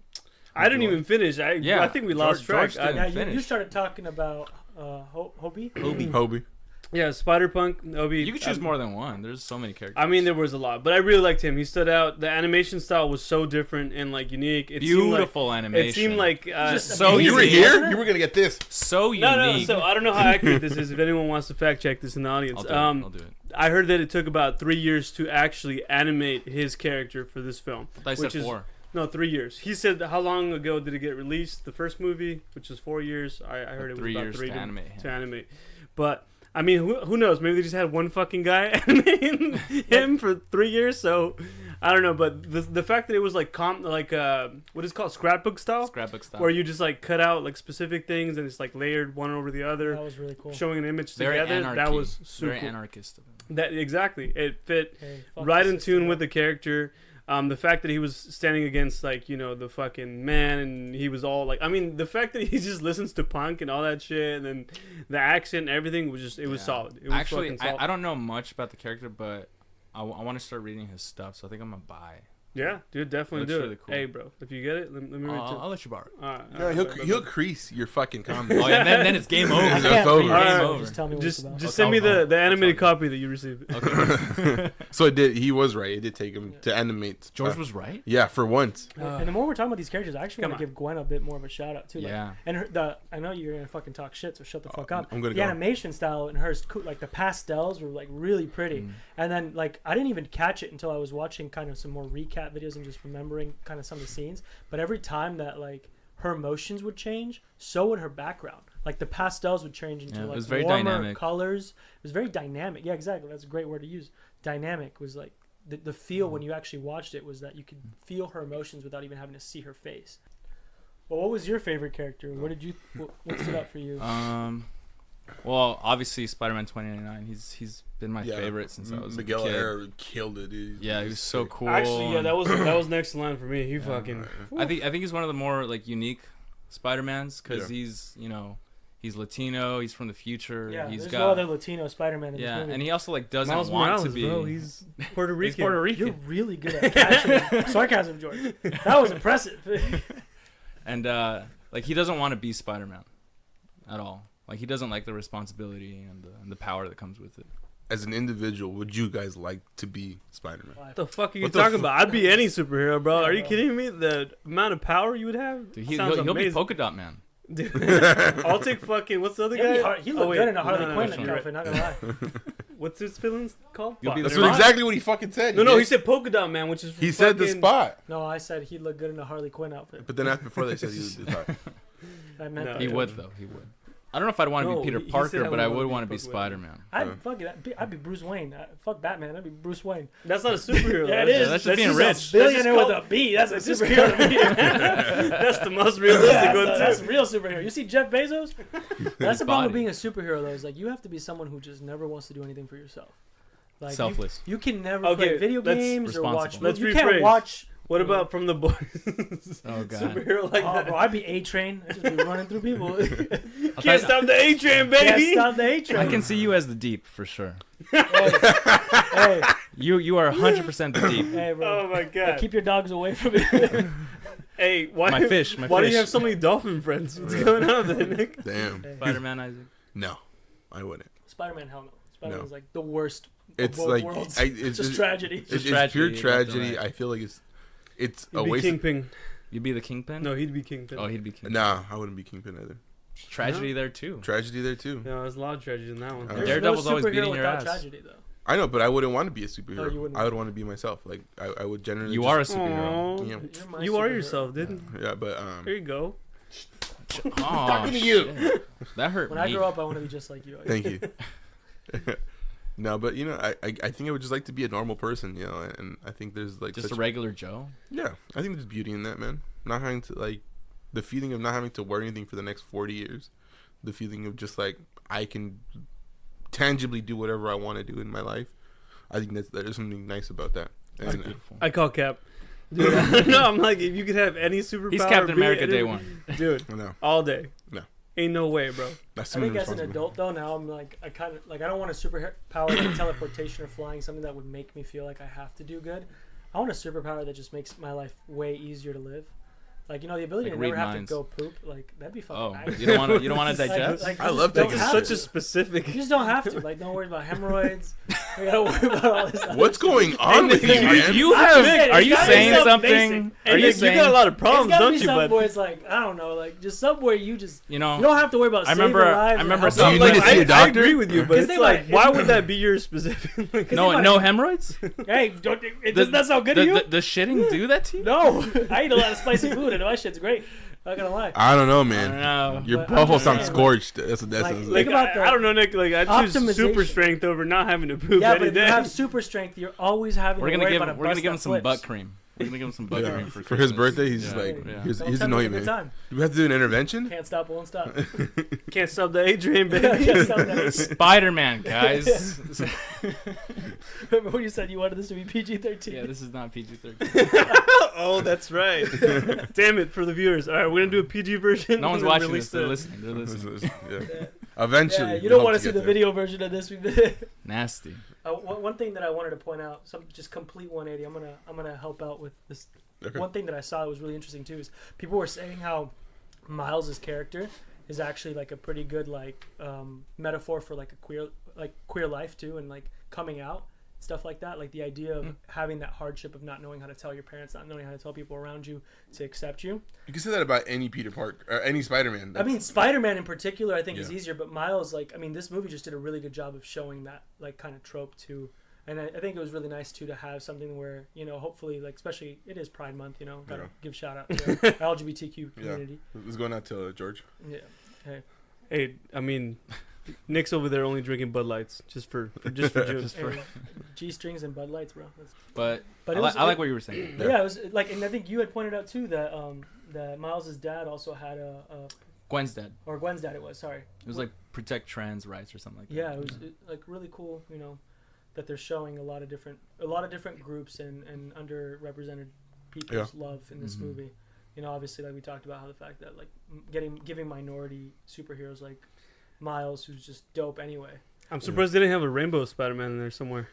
I didn't even finish. I think we lost George track. didn't. Yeah, you Finish. started talking about Hobie. Hobie. Yeah, Spider-Punk, Obi. You could choose more than one. There's so many characters. I mean, there was a lot, but I really liked him. He stood out. The animation style was so different and like unique. It beautiful seemed like, animation. It seemed like Just so amazing, You were easy. here? wasn't it? You were gonna get this. so unique. no. So I don't know how accurate this is. If anyone wants to fact check this in the audience, I'll do it. I heard that it took about 3 years to actually animate his character for this film. I said which is- 4. No, 3 years. He said, how long ago did it get released? The first movie, which was 4 years. I heard it was 3 about years 3 to animate him. to animate. But I mean, who knows? Maybe they just had one fucking guy animating him for 3 years. So I don't know. But the fact that it was like what is it called, scrapbook style, Scrapbook style. where you just like cut out like specific things and it's like layered one over the other, That was really cool. showing an image Very together. anarchy. That was super. Very anarchist of him. That exactly. It fit Hey, fuck right the in system, tune with bro. the character. The fact that he was standing against like, you know, the fucking man, and he was all like, I mean, the fact that he just listens to punk and all that shit, and then the accent and everything was just, it was Yeah. solid. It was Actually, fucking solid. I don't know much about the character, but I want to start reading his stuff, so I think I'm gonna buy Yeah, dude, definitely Looks do really it. cool. Hey, bro, if you get it, let me read it. I'll let you borrow it. All right, Yeah, he'll crease your fucking comics. Oh yeah, then it's game over. I It's can't over. read it, Alright. so Over. just tell me what it's Just about. send me I'll the animated tell you. copy that you received. Okay. So it did. He was right. It did take him to animate. George was right. Yeah, for once. And the more we're talking about these characters, I actually Come want to on. give Gwen a bit more of a shout out too. Like, Yeah. and I know you're gonna fucking talk shit, so shut the fuck up. I'm gonna The go. animation style in hers, like the pastels were like really pretty. And then like I didn't even catch it until I was watching kind of some more recap videos and just remembering kind of some of the scenes. But every time that like her emotions would change, so would her background. Like the pastels would change into Yeah, it like was very warmer dynamic. colors. It was very dynamic. Yeah, exactly. That's a great word to use. Dynamic was like the feel when you actually watched it was that you could feel her emotions without even having to see her face. Well, what was your favorite character? What did you? What stood out for you? Well, obviously Spider-Man 2099. He's been my Yeah, favorite since I was Miguel a kid. O'Hara killed it, dude. Yeah, he was so cool. Actually, yeah, and that was next in line for me. He fucking. I think he's one of the more like unique Spider-Mans because Yeah. he's he's Latino. He's from the future. Yeah, he's there's got no other Latino Spider-Man in yeah, this movie. and he also like doesn't Miles want Morales, to be. bro. He's Puerto Rican. He's Puerto Rican. You're really good at catching sarcasm, George. That was impressive. And like he doesn't want to be Spider-Man at all. Like he doesn't like the responsibility and the power that comes with it. As an individual, would you guys like to be Spider-Man? What the fuck are you What the talking fu- about? I'd be any superhero, bro. Are you bro. kidding me? The amount of power you would have Dude, sounds he'll be amazing. Polka Dot Man. Dude, I'll take fucking. What's the other guy? He looked Oh, wait. good in a Harley No, Quinn no, no, outfit. Not gonna lie. What's his villain called? You'll be Fuck. the That's what Spot? exactly what he fucking said. No, he did. said polka dot man, which is He said the fucking- spot. No, I said he looked good in a Harley Quinn outfit. But then after before they said he was the spot. I meant No, that. He yeah. would though. He would. I don't know if I'd want to No, be Peter he said Parker, I but I would would wanna want to be be Spider-Man. I'd be Bruce Wayne. Fuck Batman. I'd be Bruce Wayne. That's not a superhero. Yeah, it That's is. that's just being a rich. Billionaire that's with just a B. That's a that's just superhero. to me. That's the most realistic Yeah, one that's too. real superhero. You see Jeff Bezos? That's the problem with body. being a superhero, though. Is like you have to be someone who just never wants to do anything for yourself. Like Selfless. You can never Okay, play video let's- games or watch. responsible. Let's You rephrase. can't watch. What about from the boys? Oh god. Superhero like Oh, that. bro, I'd be A-Train. I'd just be running through people. Can't stop the A train, Can't baby. stop the A-Train. I can see you as the Deep for sure. Hey, You are 100% the Deep. hey, bro. Oh my god. Keep your dogs away from me. Hey, why? My fish. My Why fish. do you have so many dolphin friends? What's going on there, Nick? Damn. Spider-Man Isaac? No, I wouldn't. Spider-Man, hell no. Spider-Man's No. like the worst It's of both like worlds. it's just tragedy. It's, Just it's pure tragedy, tragedy. left and right. I feel like it's a He'd be waste. Kingpin. You'd be the Kingpin? No, he'd be Kingpin. Oh, he'd be Kingpin. Nah, I wouldn't be Kingpin either. Tragedy there too. Tragedy there too. No, there's a lot of tragedy in that one. There's Daredevil's no always superhero beating your without ass. tragedy, though. I know, but I wouldn't want to be a superhero. Oh, you wouldn't. I would want to be myself. Like I would generally. You just, are a superhero. Aw, Yeah. You're my You are superhero. yourself, dude. Yeah, but There you go. Oh, talking to you. shit. That hurt When me. I grow up, I want to be just like you. Thank you. No, but you know, I think I would just like to be a normal person, you know, and I think there's like Just such, a regular Joe. yeah, I think there's beauty in that, man. Not having to like the feeling of not having to worry anything for the next 40 years, the feeling of just like I can tangibly do whatever I want to do in my life. I think there's something nice about that. That's And, beautiful. I call Cap. Dude, no, I'm like, if you could have any superpower, He's Captain be America it- day one. dude, no, all day. No. Ain't no way, bro. that's I something think as an responsible. adult though, now I'm like I kind of like I don't want a superpower like teleportation or flying, something that would make me feel like I have to do good. I want a superpower that just makes my life way easier to live. Like, you know, the ability Like to never read have minds. to go poop, like that'd be fucking Oh, nice. you don't want to digest? Like, I you love just don't taking have Such to. a specific. You just don't have to. Like, don't worry about hemorrhoids. You gotta worry about all this. other What's shit. going on with you, man? You I'm have? just saying, Are it's you gotta be saying something something? basic. Are Hey, you Nick, saying? you got a lot of It's problems, gotta don't be you, something bud? where it's like I don't know, like just somewhere you just You know, you don't have to worry about I saving remember- lives. I or remember helping some- you people. need to see a I doctor? agree with you, but 'Cause it's they like, might- why would that be your specific? Like, no hemorrhoids. Hey, doesn't that sound good to you? Does shitting do that to you? No, I eat a lot of spicy food and my shit's great. Not gonna lie. I don't know, I man. don't know. Your But I'm butthole just sounds saying, scorched. That's like- like, Like, about I don't know, Nick. Like, I choose optimization. super strength over not having to poop Yeah, any but if you day. have super strength, you're always having We're to gonna worry give about a we're gonna bus give him that some flips. butt cream. We're gonna give him some butt Yeah. cream For his Christmas. birthday, he's just Yeah, like, yeah. here's Don't he's tell me annoying, it's a good man. time. Do we have to do an intervention? Can't stop, won't stop. Can't stop the A train, baby. Can't stop that. Spider-Man, guys. Remember when you said you wanted this to be PG-13? Yeah, this is not PG-13. Oh, that's right. Damn it for the viewers. All right, we're gonna do a PG version. No one's and then watching release this. They're the- listening. They're listening. Yeah. Eventually, Yeah, you we don't hope want to see get the there. video version of this. Nasty. One thing that I wanted to point out, some just complete 180. I'm gonna help out with this. Okay. One thing that I saw that was really interesting too is people were saying how Miles's character is actually like a pretty good like metaphor for like a queer life too, and like coming out, stuff like that. Like the idea of having that hardship of not knowing how to tell your parents, not knowing how to tell people around you to accept you. You can say that about any Peter Parker or any Spider-Man. I mean, Spider-Man in particular, I think is Yeah. easier, but Miles, like, I mean, this movie just did a really good job of showing that, like, kind of trope too. And I think it was really nice too to have something where, you know, hopefully, like, especially it is Pride Month, you know, gotta Yeah. give shout out to the LGBTQ community. It's going out to George. Yeah. Hey, Hey, I mean, Nick's over there only drinking Bud Lights just for jokes. hey, G strings and Bud Lights, bro. But But I, it was, I like what you were saying. yeah, it was like, and I think you had pointed out too that that Miles's dad also had Gwen's dad. or Gwen's dad, it was, sorry. It was like protect trans rights or something like that. Yeah, it was like really cool, you know, that they're showing a lot of different groups and underrepresented people's love in this Mhm. movie. You know, obviously, like we talked about how the fact that like giving minority superheroes like Miles, who's just dope anyway. I'm surprised they didn't have a rainbow Spider-Man in there somewhere.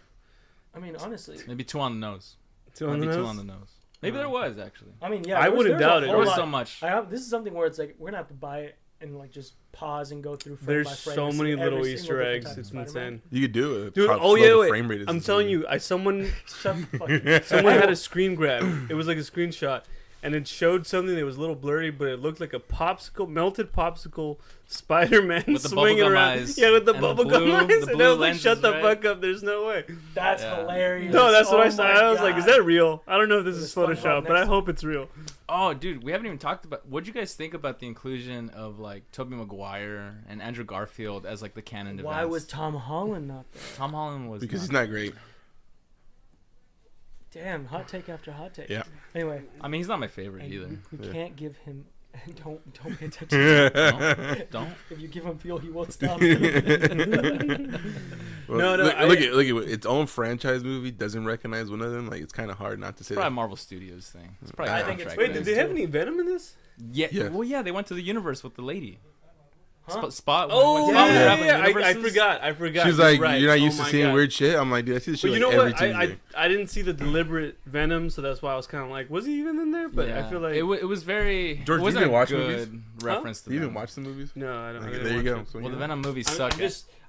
I mean, honestly, Maybe two on the nose. Two on the Maybe two nose? on the nose. Maybe there was actually. I mean, yeah, I wouldn't doubt it. There was so much. This is something where it's like we're gonna have to buy it and like just pause and go through frame There's by frame. so and see many every little single Easter different eggs. type of It's Spider-Man. You could do it. Dude, How oh slow yeah, the wait. frame rate is I'm in this telling movie. you, someone Shut the fuck up. someone had a screen grab. It was like a screenshot, and it showed something that was a little blurry, but it looked like a melted popsicle Spider-Man With the swinging bubblegum around. eyes Yeah, with the and the bubblegum blue- eyes, the and I blue was like, "Shut lenses, the right? fuck up! There's no way." That's Yeah. hilarious. No, that's what I Oh saw. my I was like, God. "Is that real?" I don't know if this With is the SpongeBob Photoshop, but next I to hope it's real. Oh, dude, we haven't even talked about. What'd you guys think about the inclusion of like Tobey Maguire and Andrew Garfield as like the canon Why events? was Tom Holland not there? Tom Holland was Because he's not. not great. Damn, hot take after hot take. Yeah. Anyway, I mean, he's not my favorite and either. we Yeah. can't give him. Don't pay attention. To him. Don't. If you give him fuel, he won't stop. Well, No, look, I- look at its own franchise movie doesn't recognize one of them. Like it's kind of hard not to say Probably that. Marvel Studios thing. It's probably I a think it's- contract Wait, thing. did they have any Venom in this? Yeah. Yeah. Well, yeah, they went to the universe with the lady. Huh? Spot. Oh, when yeah, Spot was yeah, traveling I universes. forgot. I forgot. She's like, right. you're not Oh used to my seeing God. weird shit. I'm like, dude, I see this shit But you like know every what? Tuesday. I didn't see the deliberate Venom, so that's why I was kind of like, was he even in there? But I Yeah. feel like it was very. George, it you wasn't didn't a watch good movies? reference to You them. didn't watch the movies? no, I don't. I Okay, didn't there you watch go. it. So, Well, the yeah. Venom movies I'm suck.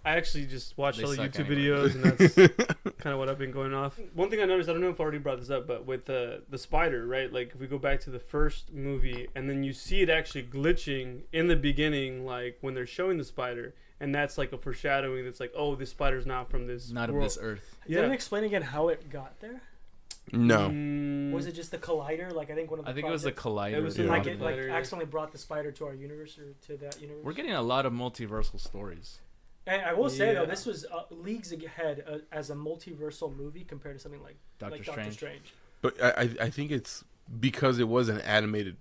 I actually just watched They all the suck YouTube anyway. videos, and that's kind of what I've been going off. One thing I noticed, I don't know if I already brought this up, but with the spider, right? Like if we go back to the first movie, and then you see it actually glitching in the beginning, like when they're showing the spider, and that's like a foreshadowing. That's like, oh, this spider's not from this Not of world. this earth. Yeah. Didn't explain again how it got there. No. Mm, Was it just the collider? Like I think one of the I think it was the projects- collider. It was the the like Collider. it like Collider, yeah. accidentally brought the spider to our universe or to that universe. We're getting a lot of multiversal stories. And I will say though, Yeah. this was leagues ahead as a multiversal movie compared to something like Doctor Doctor Strange. Strange. But I think it's because it was an animated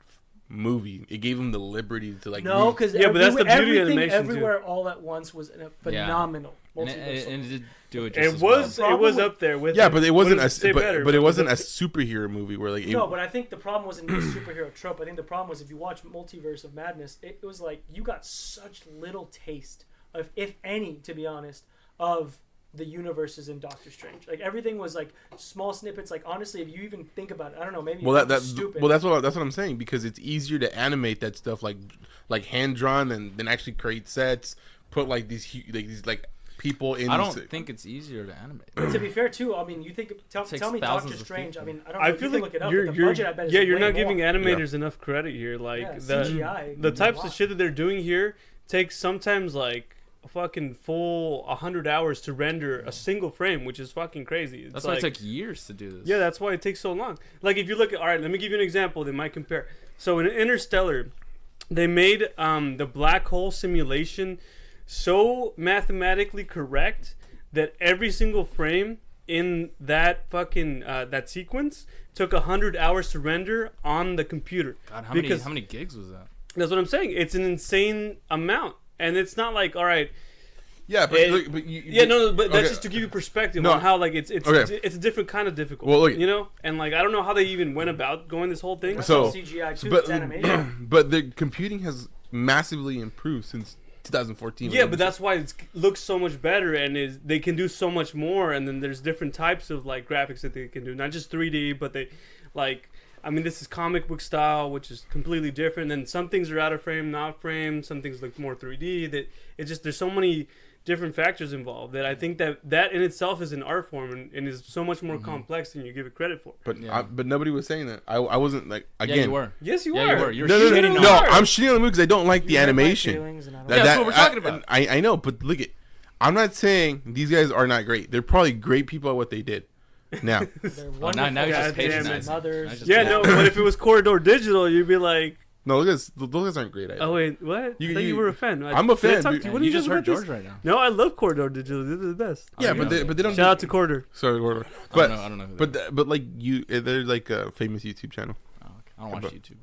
movie. It gave them the liberty to like. No, because Yeah, but that's the beauty of everything animation, too. everywhere all at once was a phenomenal And multiversal. it did do it just It as was well. it was Problem up there with yeah, but it wasn't What does it say a better? but it wasn't a the- superhero movie where like. No, but I think the problem wasn't the superhero trope. I think the problem was if you watch Multiverse of Madness, it was like you got such little taste of, if any, to be honest, of the universes in Doctor Strange. Like everything was like small snippets. Like honestly, if you even think about it, I don't know, maybe Well, it's that's stupid. well, that's what I'm saying because it's easier to animate that stuff like hand drawn than actually create sets, put like these people in. I don't these- think it's easier to animate. But to be fair, too, I mean, you think tell Takes me thousands Doctor of Strange. people. I mean, I don't know. I if feel you can like look it up, you're but the budget, I bet, is you're way not more. giving animators enough credit here. Like Yeah, the CGI the means a types of lot. shit that they're doing here takes sometimes like a fucking full 100 hours to render a single frame, which is fucking crazy. It's That's like, why it took years to do this. yeah, that's why it takes so long. Like if you look at, all right, let me give you an example that might compare. So in Interstellar, they made the black hole simulation so mathematically correct that every single frame in that fucking that sequence took 100 hours to render on the computer. God, how Because- many gigs was that? That's what I'm saying. It's an insane amount, and it's not like, all right, Yeah, but, It- look, but you, yeah, no, but that's okay. just to give you perspective No. on how like it's Okay. it's a different kind of difficult. Well, look- you know, and like I don't know how they even went about going this whole thing. That's So- all CGI too. but It's animation. but the computing has massively improved since 2014. Yeah, but that's why it looks so much better, and they can do so much more. And then there's different types of like graphics that they can do, not just 3D, but they like. I mean, this is comic book style, which is completely different. And some things are out of frame, not frame. Some things look more 3D. That it's just there's so many different factors involved that I think that in itself is an art form and is so much more complex than you give it credit for. But Yeah. but nobody was saying that. I wasn't like again. Yeah, you were. Yes, you Yeah, are. you were. You're No, no, no, shitting no, on no. it. I'm shitting on the movie because I don't like the You hurt my animation. feelings, and I don't Yeah, that's what we're talking about. I know, but look at. I'm not saying these guys are not great. They're probably great people at what they did. Now, They're Oh, now wonderful. you're just God damn it. patronizing. Mothers. Now you're just Yeah, no, but if it was Corridor Digital, you'd be like, no, those guys aren't great at it. oh wait, what? I thought you were a fan. I'm a Did I fan, talk dude. to you? Yeah, What you did just say heard about George this? right now. No, I love Corridor Digital. They're the best. Yeah, Oh, but yeah. they don't. Shout out to Corridor. Sorry, Gordon. I But don't know who that is. but like they're like a famous YouTube channel. Oh, okay. I don't watch but- YouTube.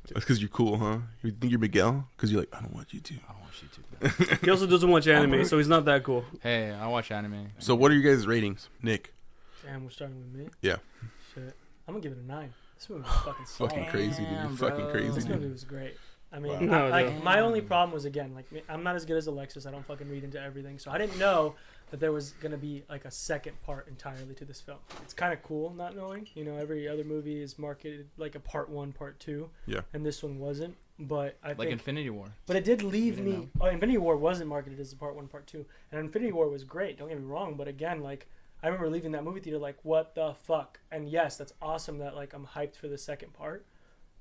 That's because you're cool, huh? You think you're Miguel? Because you're like, I don't watch YouTube. I don't watch YouTube. He also doesn't watch anime, so he's not that cool. Hey, I watch anime. So what are your guys' ratings, Nick? Damn, we're starting with me. Yeah. Shit, I'm gonna give it a 9. This movie was fucking solid. Fucking crazy, dude. Damn, Fucking bro. crazy, This dude. movie was great. I mean, Wow. No, like no. my only problem was again, like I'm not as good as Alexis. I don't fucking read into everything, so I didn't know that there was gonna be like a second part entirely to this film. It's kind of cool not knowing. You know, every other movie is marketed like a part 1, part 2. Yeah. And this one wasn't. But I Like think, Infinity War. but it did leave You me. know. Oh, Infinity War wasn't marketed as a part 1, part 2, and Infinity War was great. Don't get me wrong, but again, like I remember leaving that movie theater like, what the fuck? And yes, that's awesome that like I'm hyped for the second part.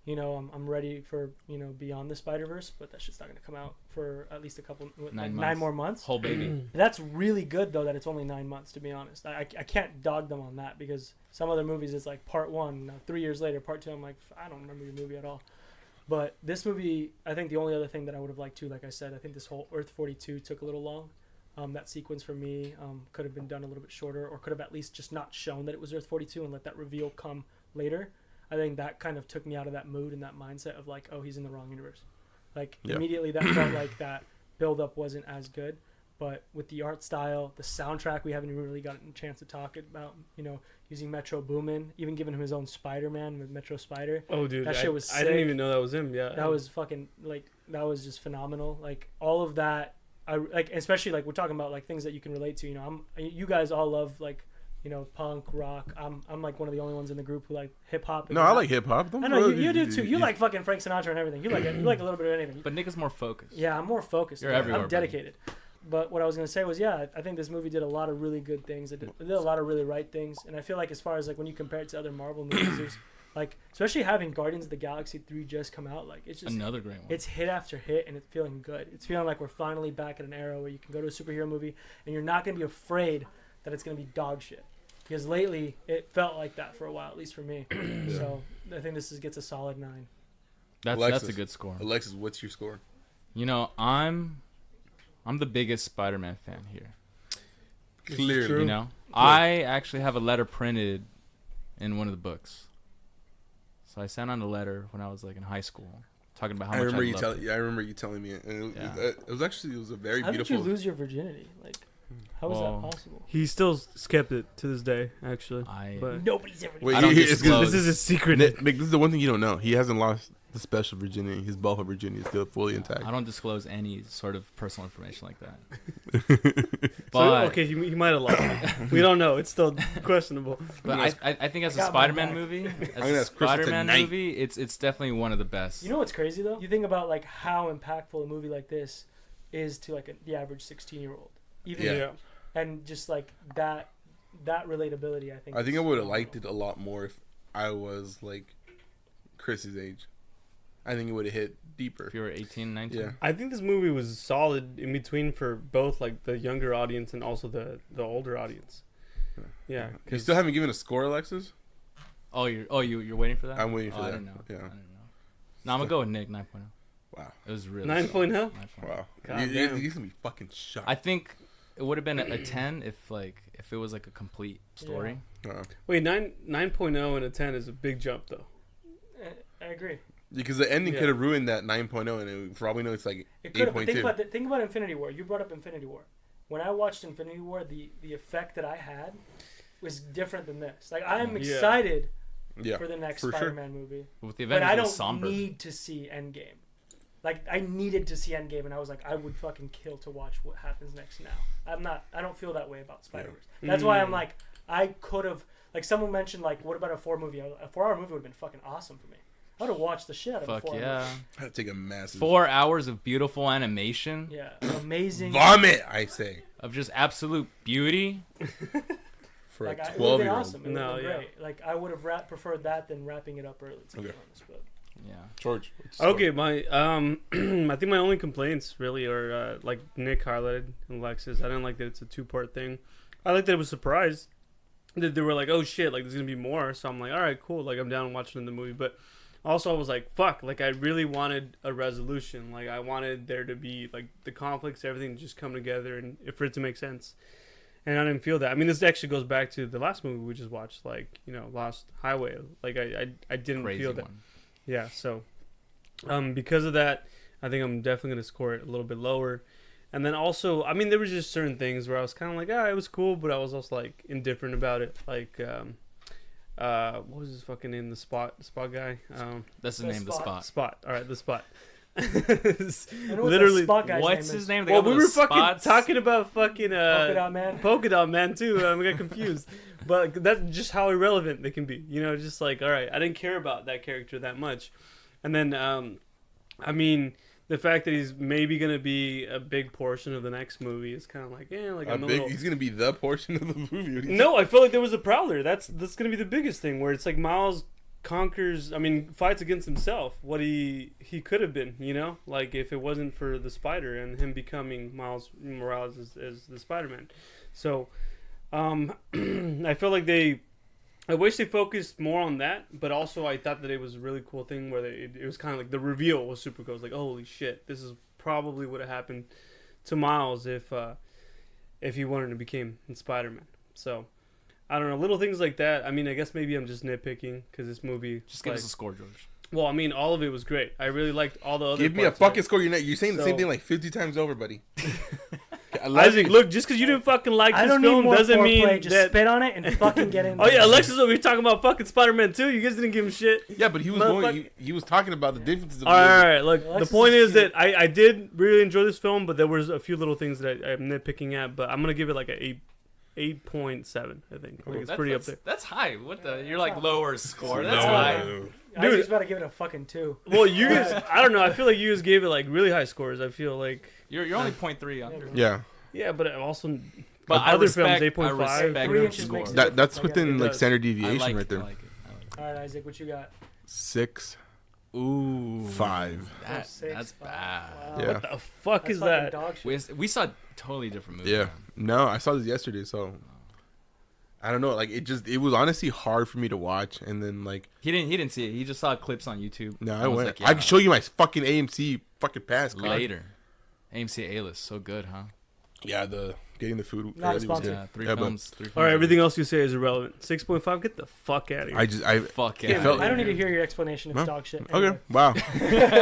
You know, I'm ready for, you know, Beyond the Spider-Verse, but that's just not going to come out for at least a couple, like, 9 9 months. more months. Whole baby. That's really good, though, that it's only 9 months, to be honest. I can't dog them on that because some other movies, it's like part 1, now 3 years later, part 2, I'm like, I don't remember your movie at all. But this movie, I think the only other thing that I would have liked too, like I said, I think this whole Earth 42 took a little long. That sequence for me could have been done a little bit shorter, or could have at least just not shown that it was Earth 42 and let that reveal come later. I think that kind of took me out of that mood and that mindset of like, oh, he's in the wrong universe. Like Yeah. immediately that felt like that build-up wasn't as good. But with the art style, the soundtrack, we haven't even really gotten a chance to talk about, you know, using Metro Boomin, even giving him his own Spider-Man with Metro Spider. Oh, dude, That shit was I didn't sick. even know that was him. Yeah, That was fucking like that was just phenomenal. Like all of that, I like, especially like we're talking about like things that you can relate to. You know, you guys all love like, you know, punk rock. I'm like one of the only ones in the group who like hip hop. No, I like hip hop. I know you do too. You like fucking Frank Sinatra and everything. You like a little bit of anything. But Nick is more focused. Yeah, I'm more focused. You're I'm everywhere, buddy. dedicated. But what I was gonna say was, yeah, I think this movie did a lot of really good things. It did a lot of really right things, and I feel like as far as like when you compare it to other Marvel movies, there's like especially having Guardians of the Galaxy 3 just come out, like it's just Another great one. it's hit after hit, and it's feeling good. It's feeling like we're finally back at an era where you can go to a superhero movie and you're not gonna be afraid that it's gonna be dog shit. Because lately it felt like that for a while, at least for me. So I think this gets a solid 9. That's Alexis. a good score. Alexis, what's your score? You know, I'm the biggest Spider-Man fan here. Clearly. true. You know, I actually have a letter printed in one of the books. So I sent on a letter when I was like in high school, talking about how I much remember I you loved telling. it. Yeah, I remember you telling me it. And Yeah. it was actually a very How beautiful. did you lose your virginity? Like, how is Well, that possible? He still kept it to this day, actually. But Nobody's ever. Wait, I don't it's disclose. this is a secret. Nick, this is the one thing you don't know. He hasn't lost the special virginity. His ball of virginity is still fully intact. I don't disclose any sort of personal information like that. So, But, okay, he might have lost it. We don't know. It's still questionable. but I think as a got my Spider-Man back. movie, as gonna a ask Chris Spider-Man tonight. movie, it's definitely one of the best. You know what's crazy though? You think about like how impactful a movie like this is to like the average 16-year-old, even Yeah. and just like that relatability. I think. I think is I would have phenomenal. liked it a lot more if I was like Chris's age. I think it would have hit deeper. if you were 18, 19. Yeah. I think this movie was solid in between for both like the younger audience and also the older audience. Yeah, You 'cause- still haven't given a score, Alexis? Oh, you're waiting for that? I'm waiting for I that. didn't know. Yeah. I didn't know. No, I'm gonna go with Nick 9.0. Wow. It was really 9.0? solid. 9.0. Wow. God You're damn. gonna be fucking shocked. I think it would have been a 10 if it was like a complete story. Wait, 9.0 and a 10 is a big jump though. I agree. Because the ending Yeah. could have ruined that 9.0 and it probably know it's like It could have. 8.2. Think about Infinity War. You brought up Infinity War. When I watched Infinity War, the effect that I had was different than this. Like I'm Yeah. excited Yeah. for the next for sure. Spider-Man movie, With the but Avengers, I it don't was somber. need to see Endgame. like I needed to see Endgame, and I was like, I would fucking kill to watch what happens next now. I don't feel that way about Spider-Verse. That's why I'm like, I could have, like someone mentioned, like, what about a 4 movie? A 4-hour movie would have been fucking awesome for me. I would have watched the shit out of a Fuck 4-hour yeah. movie. I'd take a massive 4 hours of beautiful animation Yeah, amazing. vomit. I say of just absolute beauty. for Like, a it would have 12-year-old. been awesome. It would No, have been yeah. great. Like, I would have preferred that than wrapping it up early, to be Okay. honest. But Yeah. George. Okay, my I think my only complaints really are like Nick highlighted and Alexis. I didn't like that it's a 2-part thing. I like that it was surprised that they were like, oh shit, like there's gonna be more. So I'm like, all right, cool. Like I'm down watching the movie, but also I was like, fuck. Like I really wanted a resolution. Like I wanted there to be like the conflicts, everything to just come together and for it to make sense. And I didn't feel that. I mean, this actually goes back to the last movie we just watched, like Lost Highway. Like I didn't Crazy feel that. one. Yeah, so because of that, I think I'm definitely going to score it a little bit lower. And then also, I mean, there was just certain things where I was kind of like, it was cool, but I was also like indifferent about it. Like, what was his fucking name? The Spot guy? That's the The name of the spot. Spot. All right, the Spot. I know what Literally. the Spot guy's What's name his is. name? They Well, got we those were fucking spots. talking about fucking Polka Dot Man. Polka Dot Man too. I got confused, but that's just how irrelevant they can be. Just like, all right, I didn't care about that character that much, and then I mean, the fact that he's maybe gonna be a big portion of the next movie is kind of like, like I'm a little. He's gonna be the portion of the movie. What do you No, I feel like there was a Prowler. That's gonna be the biggest thing where it's like Miles fights against himself, what he could have been, like if it wasn't for the spider and him becoming Miles Morales as the Spider-Man. So I feel like I wish they focused more on that, but also I thought that it was a really cool thing where it was kind of like the reveal was super cool. It was like, oh, holy shit, this is probably what happened to Miles if he wanted to become Spider-Man. So I don't know, little things like that. I mean, I guess maybe I'm just nitpicking because this movie. Just give us a score, George. Well, I mean, all of it was great. I really liked all the other. Give me a parts of fucking it. score. You're saying the same So- thing like 50 times over, buddy. Isaac, look, just because you didn't fucking like I this don't need film more doesn't mean foreplay. Just that. spit on it and fucking get in. Oh yeah, there. Alexis over here talking about fucking Spider-Man 2. You guys didn't give him shit. Yeah, but he was he was talking about the differences. Of All right. Look, Alexis the point is is cute. that I did really enjoy this film, but there was a few little things that I'm nitpicking at. But I'm gonna give it like a 8.7. I think like, it's pretty up there. That's high. What the? You're like lower score. No, That's high. I was Dude. just about to give it a fucking 2. Well, you guys, I don't know. I feel like you guys gave it like really high scores. I feel like You're only 0.3 under. Yeah, yeah, but also But I other respect, films I 8.5. respect 3 your inches score. makes that's It within like does. standard I deviation like right it, there. I like it. I like it. All right, Isaac, what you got? 6, Ooh. 5. That, 6, that's 5. bad. Wow. Yeah. what the fuck That's is fucking that? dog shit. We saw totally different movies. Yeah. man. No, I saw this yesterday, so I don't know. Like it was honestly hard for me to watch, and then like He didn't see it. He just saw clips on YouTube. no, and I was went. like, yeah, I can show you my fucking AMC fucking pass card. later. AMC A-list, so good, huh? Yeah, the getting the food Not early was sponsored. good. Yeah, three Yeah, but films. Three films. All right, everything else you say is irrelevant. 6.5. Get the fuck out of here. I Fuck it yeah. felt- I don't need to hear your explanation of Huh? dog shit. okay. Anyway.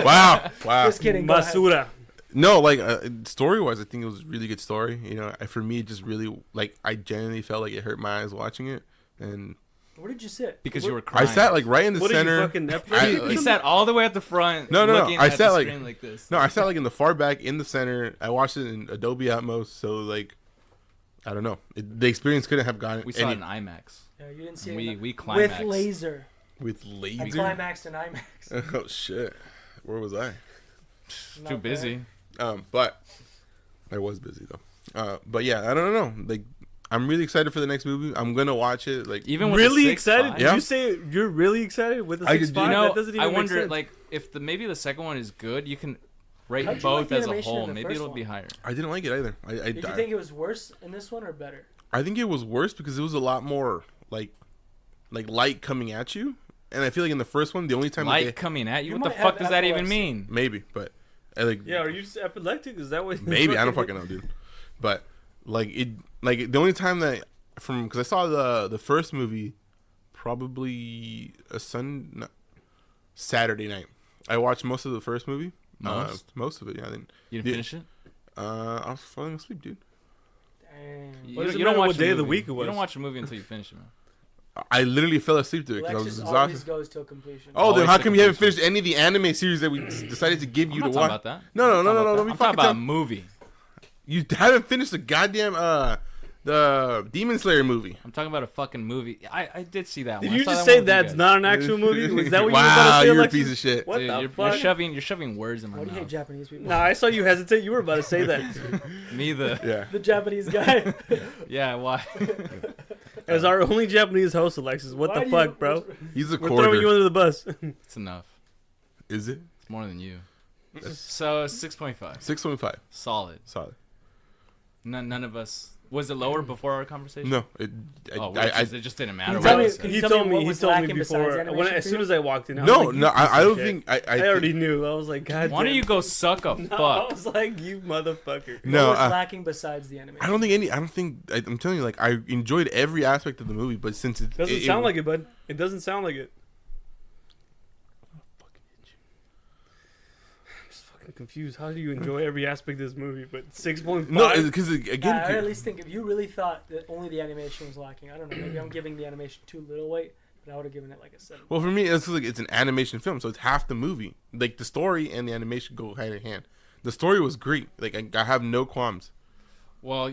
Wow, wow. Just kidding. Go ahead. Basura. No, like story wise, I think it was a really good story. For me, it just really like I genuinely felt like it hurt my eyes watching it, and Where did you sit? Because What- you were crying. I sat like right in the What are you center. fucking I, epileptic? He sat all the way at the front. No. looking I at sat the like- screen like this. No, I sat like in the far back in the center. I watched it in Adobe Atmos, so like, I don't know. The experience couldn't have gone We saw it any in IMAX. Yeah, you didn't see And it. we with climaxed. laser. with I laser. climaxed and IMAX. Oh shit, where was I? Not Too busy. But I was busy though. But yeah, I don't know. Like, I'm really excited for the next movie. I'm gonna watch it. Like, Even with Really the 6.5. excited? Did Yeah. you say you're really excited with the I 6.5? could- you You know, that doesn't even I make wonder, sense. like, if maybe the second one is good, you can rate How'd you both like the as a animation in whole. the Maybe first it'll one? be higher. I didn't like it either. Did you think it was worse in this one or better? I think it was worse because it was a lot more like light coming at you, and I feel like in the first one, the only time Light they, coming at you? You What the might fuck have does that even epilepsy. mean? maybe, but I like yeah, are you just epileptic? Is that what? maybe I don't fucking know, dude. But like the only time that because I saw the first movie probably Saturday night. I watched most of the first movie. Most of it. Yeah. Then You didn't Yeah. finish it? I was falling asleep, dude. Damn. You, What does it you don't matter watch what a day of the movie. week it You was? don't watch a movie until you finish it, man. I literally fell asleep to it because I was Alexis exhausted. always goes to a completion. Oh, then Always how to come you haven't completion. finished any of the anime series that we decided to give I'm you not to talking watch? about that. No. I'm Let me talking about fucking a tell. movie. You haven't finished the goddamn the Demon Slayer movie. I'm talking about a fucking movie. I did see that Did one. I you saw just that say one with you that's guys. not an actual movie? Was that what you were Wow, about to say, you're a Alexis? piece of shit. What Dude, the you're fuck? shoving words in my Why do you hate mouth. Japanese people? No, I saw you hesitate. You were about to say that. Me the Yeah. The Japanese guy. yeah. Why? As our only Japanese host, Alexis. What Why the do fuck, you- bro? He's a We're throwing you quarter. under the bus. It's enough. Is it? It's more than you. So 6.5. 6.5. Solid. Solid. None of us. Was it lower before our conversation? No. Oh, it just didn't matter. you what tell I me- said. can you He tell told me me. what He was told me lacking besides before. animation As for soon you? as I walked in, I was No, like, no. "You piece I of don't shit." think. I already knew. I was like, God. Why don't damn you it." go suck a I fuck? was like, you motherfucker. No, What was lacking besides the animation? I don't think any. I don't think. I'm telling you, like I enjoyed every aspect of the movie, but since it Doesn't sound like it, bud. It doesn't sound like it. I'm just fucking confused. How do you enjoy every aspect of this movie? But 6.5. No, because again, I at least think if you really thought that only the animation was lacking, I don't know. Maybe I'm giving the animation too little weight, but I would have given it like a 7. well, for me, it's like it's an animation film, so it's half the movie. Like the story and the animation go hand in hand. The story was great. Like I have no qualms. Well,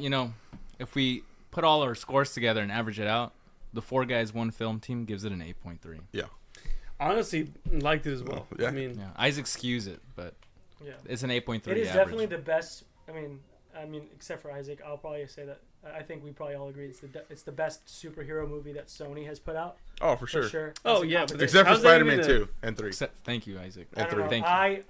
if we put all our scores together and average it out, the 4 Guys One Film team gives it an 8.3. Honestly, liked it as well. Yeah. I mean, Yeah, Isaac skews it, but Yeah. it's an 8.3. It is average. definitely the best. I mean, except for Isaac, I'll probably say that. I think we probably all agree it's the best superhero movie that Sony has put out. Oh, for sure. For sure. Oh, As a yeah, competition. but Except for How's that Spider-Man even 2 and 3 Thank you, Isaac. I don't know. Thank you.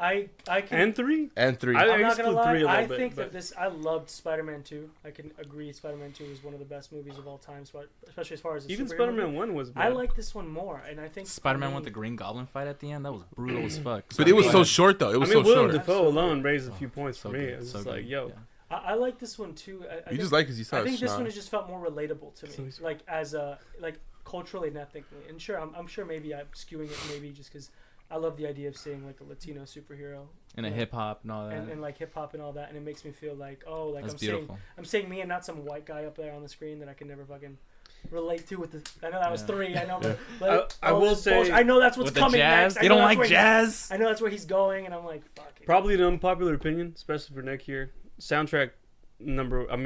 I can. and 3? and 3. I- I'm not gonna exclude lie. 3 a little I bit, think but- that this. I loved Spider-Man 2. I can agree. Spider-Man 2 is one of the best movies of all time, especially as far as a Even superhero Spider-Man movie. 1 was I bad. like this one more, and I think Spider-Man for with me- the Green Goblin fight at the end, that was brutal as fuck. But it was Go so ahead. short though. It was I mean, so Willem short. Dafoe Absolutely. alone raised a few points for So me. good, It was so just good. like, yo. Yeah. I like this one too. I You think- just like because you saw I a think this snot. one has just felt more relatable to me, So- like as a like culturally and ethnically. And sure, I'm sure maybe I'm skewing it maybe just because I love the idea of seeing like a Latino superhero And a Yeah. hip hop and all that. and like hip hop and all that, and it makes me feel like like That's I'm beautiful. seeing me and not some white guy up there on the screen that I can never fucking relate to with the. I know that was Yeah. 3. I know, Yeah. but I all will this say- bullshit- I know that's what's With the coming jazz, next. I they know don't that's like where jazz. I know that's where he's going, and I'm like, fuck it. Probably an unpopular opinion, especially for next year. Soundtrack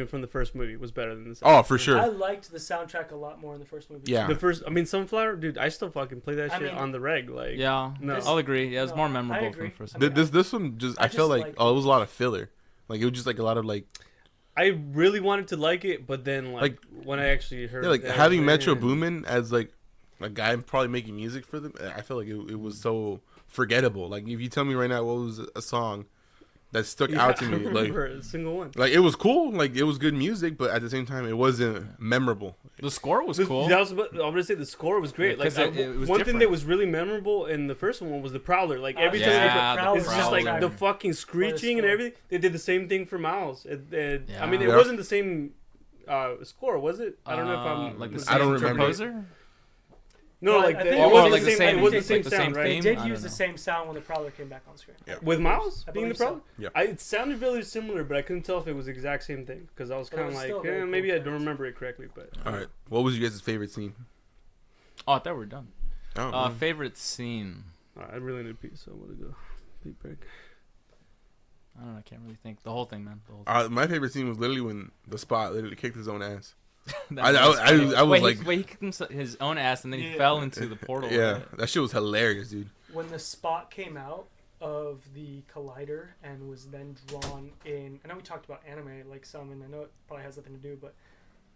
from the first movie was better than the second. Oh, for sure. I liked the soundtrack a lot more in the first movie. Yeah. The first, Sunflower, dude, I still fucking play that I shit mean- on the reg. Like, Yeah, No. I'll agree. Yeah, it's No, more I memorable agree. from the first I one. mean, This one just I I felt just like like- it was a lot of filler. Like it was just like a lot of like I really wanted to like it, but then like when I actually heard, like that, I having was Metro like, eh. Boomin as like a guy probably making music for them. I felt like it was so forgettable. Like if you tell me right now what was a song that stuck Yeah, out to I me, don't like remember a single one. it was cool, like it was good music, but at the same time it wasn't memorable. The score was cool. I'm gonna say the score was great. Yeah, Like 'cause it was one thing different. that was really memorable in the first one was the Prowler. Like every time Yeah, the it's just like Prowler. the fucking screeching and score. everything. They did the same thing for Miles. I mean, it Yeah. wasn't the same score, was it? I don't know if I'm like the I don't same remember. composer. No, Well, like I the, think it it was wasn't like the the same. same- It wasn't the like same the sound, same right? They theme? did I use don't the know. same sound when the Prowler came back on screen. Yeah. With Miles I being the believe so. Prowler, it sounded really similar, but I couldn't tell if it was the exact same thing because I was But it kind of was like, still very cool maybe I sounds. don't remember it correctly. But All right, what was your guys' favorite scene? Oh, I thought we were done. Oh, man. Favorite scene. I really need to pee, so I'm gonna go pee break. I don't know. I can't really think. The whole thing, man. The whole thing. My favorite scene was literally when the Spot literally kicked his own ass. That I was funny. was Wait, like, he kicked his own ass and then he Yeah. fell into the portal. yeah, that shit was hilarious, dude. When the Spot came out of the Collider and was then drawn in, I know we talked about anime like some, and I know it probably has nothing to do, but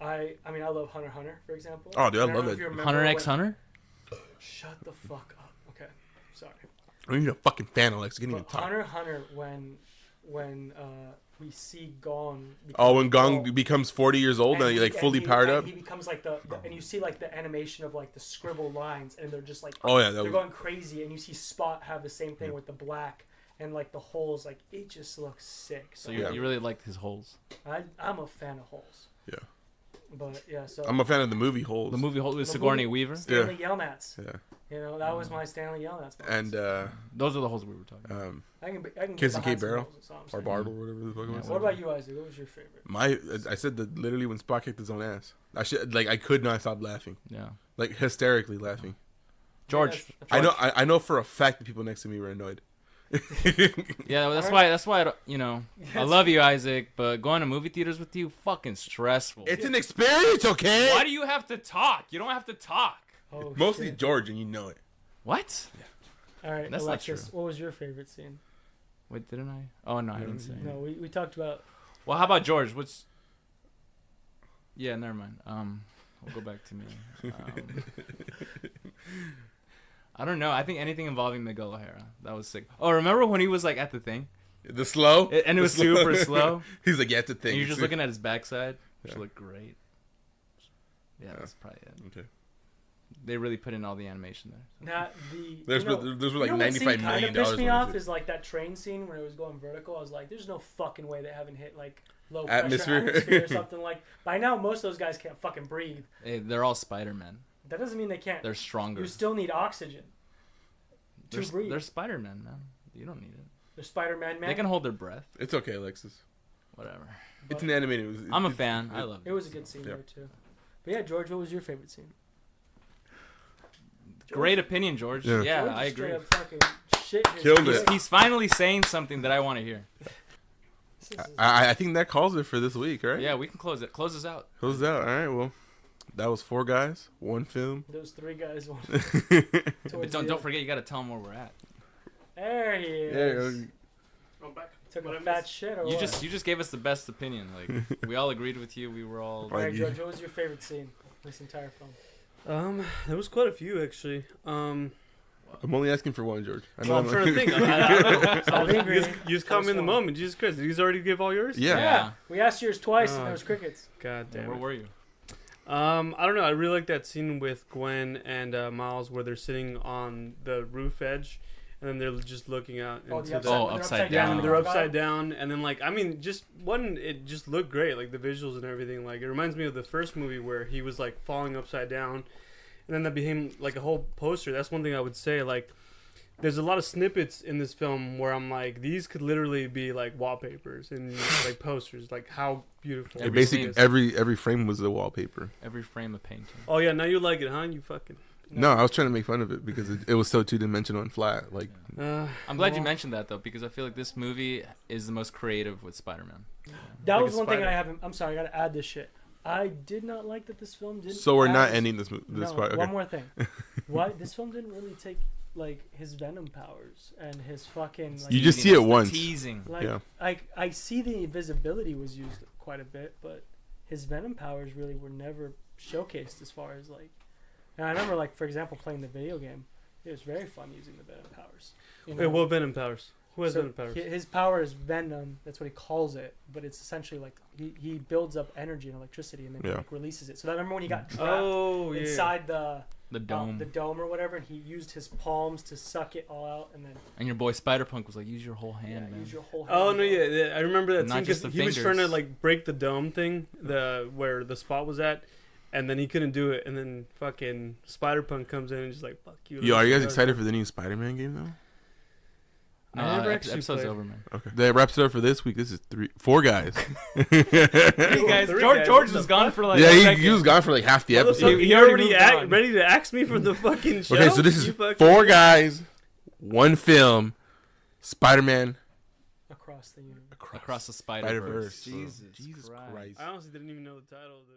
I mean I love Hunter x Hunter, for example. Oh, dude, I And love don't know if that. you remember Hunter x when- Hunter. Shut the fuck up. Okay, sorry. We need a fucking fan, Alex. Getting But even talk. Hunter x Hunter when we see Gon. Oh, when become Gong becomes 40 years old and, he- like fully powered and up. he becomes like and you see like the animation of like the scribble lines, and they're just like Oh yeah, that they're was. going crazy, and you see Spot have the same thing with the black and like the holes. Like it just looks sick. So Yeah. you really liked his holes. I'm a fan of holes. Yeah. But yeah, so I'm a fan of the movie Holes. The movie with The Sigourney movie- Weaver. Stanley Yelnats. Yeah. You know, that was my Stanley Yelnats. And Those are the holes we were talking about. I can get Kids and behind Kate some Barrel? of those, that's all I'm or saying. Bartle, whatever the fuck it was. What about you, Isaac? What was your favorite? I said that literally when Spock kicked his own ass. I could not stop laughing, Yeah. like hysterically laughing. George. I know for a fact that people next to me were annoyed. Yeah, well, that's Alright. why I don't, I love you, Isaac, but going to movie theaters with you, fucking stressful. It's an experience, okay? Why do you have to talk? You don't have to talk. Oh, Mostly shit. George, and you know it. What? All right, That's not Alexis, true. what was your favorite scene? Wait, didn't I? Oh no, I didn't say. No, we talked about. Well, how about George? What's? Yeah, never mind. We'll go back to me. I don't know. I think anything involving Miguel O'Hara. That was sick. Oh, remember when he was like at the thing? The slow, And it was super slow. He's like, yeah, it's a thing. And you're just It's- looking at his backside, which Yeah. looked great. Yeah, that's probably it. Okay. They really put in all the animation there. Not the. There's you know, there's like you know what scene $95 kinda million pissed me dollars. off is like that train scene when it was going vertical. I was like, "There's no fucking way they haven't hit like low pressure Atmosphere. atmosphere or something like." By now, most of those guys can't fucking breathe. Hey, they're all Spider-Man. That doesn't mean they can't. They're stronger. You still need oxygen to breathe. They're Spider-Man, man. You don't need it. They're Spider-Man, man. They can hold their breath. It's okay, Alexis. Whatever. It's an animated. I'm a fan. I love It was a good scene Yeah. there too. But yeah, George, what was your favorite scene? Great opinion, George. Yeah. Yeah, George I just straight agree. up fucking shit his Killed pants. it. He's finally saying something that I want to hear. This is- I think that calls it for this week, right? Yeah, we can close it. Close us out. Close it out. All right. Well, that was 4 guys, 1 film. Those three guys. But don't forget, you got to tell them where we're at. There he is. Yeah. I'm back. Took What a I fat missed? shit or You what? just gave us the best opinion. Like we all agreed with you. We were all. All right, Like, George, what was your favorite scene in this entire film? There was quite a few actually. I'm only asking for one, George. I know Well, I'm I'm trying to think. I don't know. I'll be You agreeing. just caught me in the First one. moment. Jesus Christ, did you already give all yours? Yeah. Yeah. We asked yours twice and Oh. there was crickets. God damn Where it. were you? I don't know. I really like that scene with Gwen and Miles where they're sitting on the roof edge, and then they're just looking out Oh, into the the. upside, Oh, when they're upside Yeah, down. and they're Oh, upside God. down, and then like I mean, just one, it just looked great, like the visuals and everything. Like it reminds me of the first movie where he was like falling upside down, and then that became like a whole poster. That's one thing I would say. Like, there's a lot of snippets in this film where I'm like, these could literally be like wallpapers and like posters. Like how beautiful. Every it Basically, is. every frame was a wallpaper. Every frame of painting. Oh yeah, now you like it, huh? You fucking. No, I was trying to make fun of it because it was so 2-dimensional and flat. Like, I'm glad you well, mentioned that though, because I feel like this movie is the most creative with Spider-Man. That Like was a one thing spider. I haven't. I'm sorry, I gotta add this shit. I did not like that this film didn't. so we're not have- ending this No, part. one Okay. more thing. Why this film didn't really take like his Venom powers and his fucking. Like, You just see Teasing it us, once. the Teasing. like Yeah. I see the invisibility was used quite a bit, but his Venom powers really were never showcased as far as like. And I remember like for example playing the video game, it was very fun using the Venom powers. You Wait, what Venom powers? Who has So Venom powers? His power is Venom. That's what he calls it. But it's essentially like he builds up energy and electricity and then Yeah. like releases it. So I remember when he got trapped Oh yeah. inside the The dome. or whatever, and he used his palms to suck it all out, and then And your boy Spider-Punk was like, use your whole hand, man. use your whole hand. Oh no, yeah, I remember that Not scene just because the he was trying to fingers. like break the dome thing, the where the spot was at, and then he couldn't do it, and then fucking Spider-Punk comes in and just like fuck you. Yo, are you guys excited for the new Spider-Man game though? No, I never ep- actually episode's played. over, man. Okay. That wraps it up for this week. This is 4 guys. Hey guys, Three George, guys, George what was the gone fuck? for like Yeah, a he second. was gone for like half the Motherfucker, episode. He you already already moved on. ready to axe me from the fucking show? Okay, so this is You fucking- 4 guys, 1 film, Spider-Man across the universe. Across the Spider-Verse. Spider-Verse. Jesus Jesus Christ. I honestly didn't even know the title of the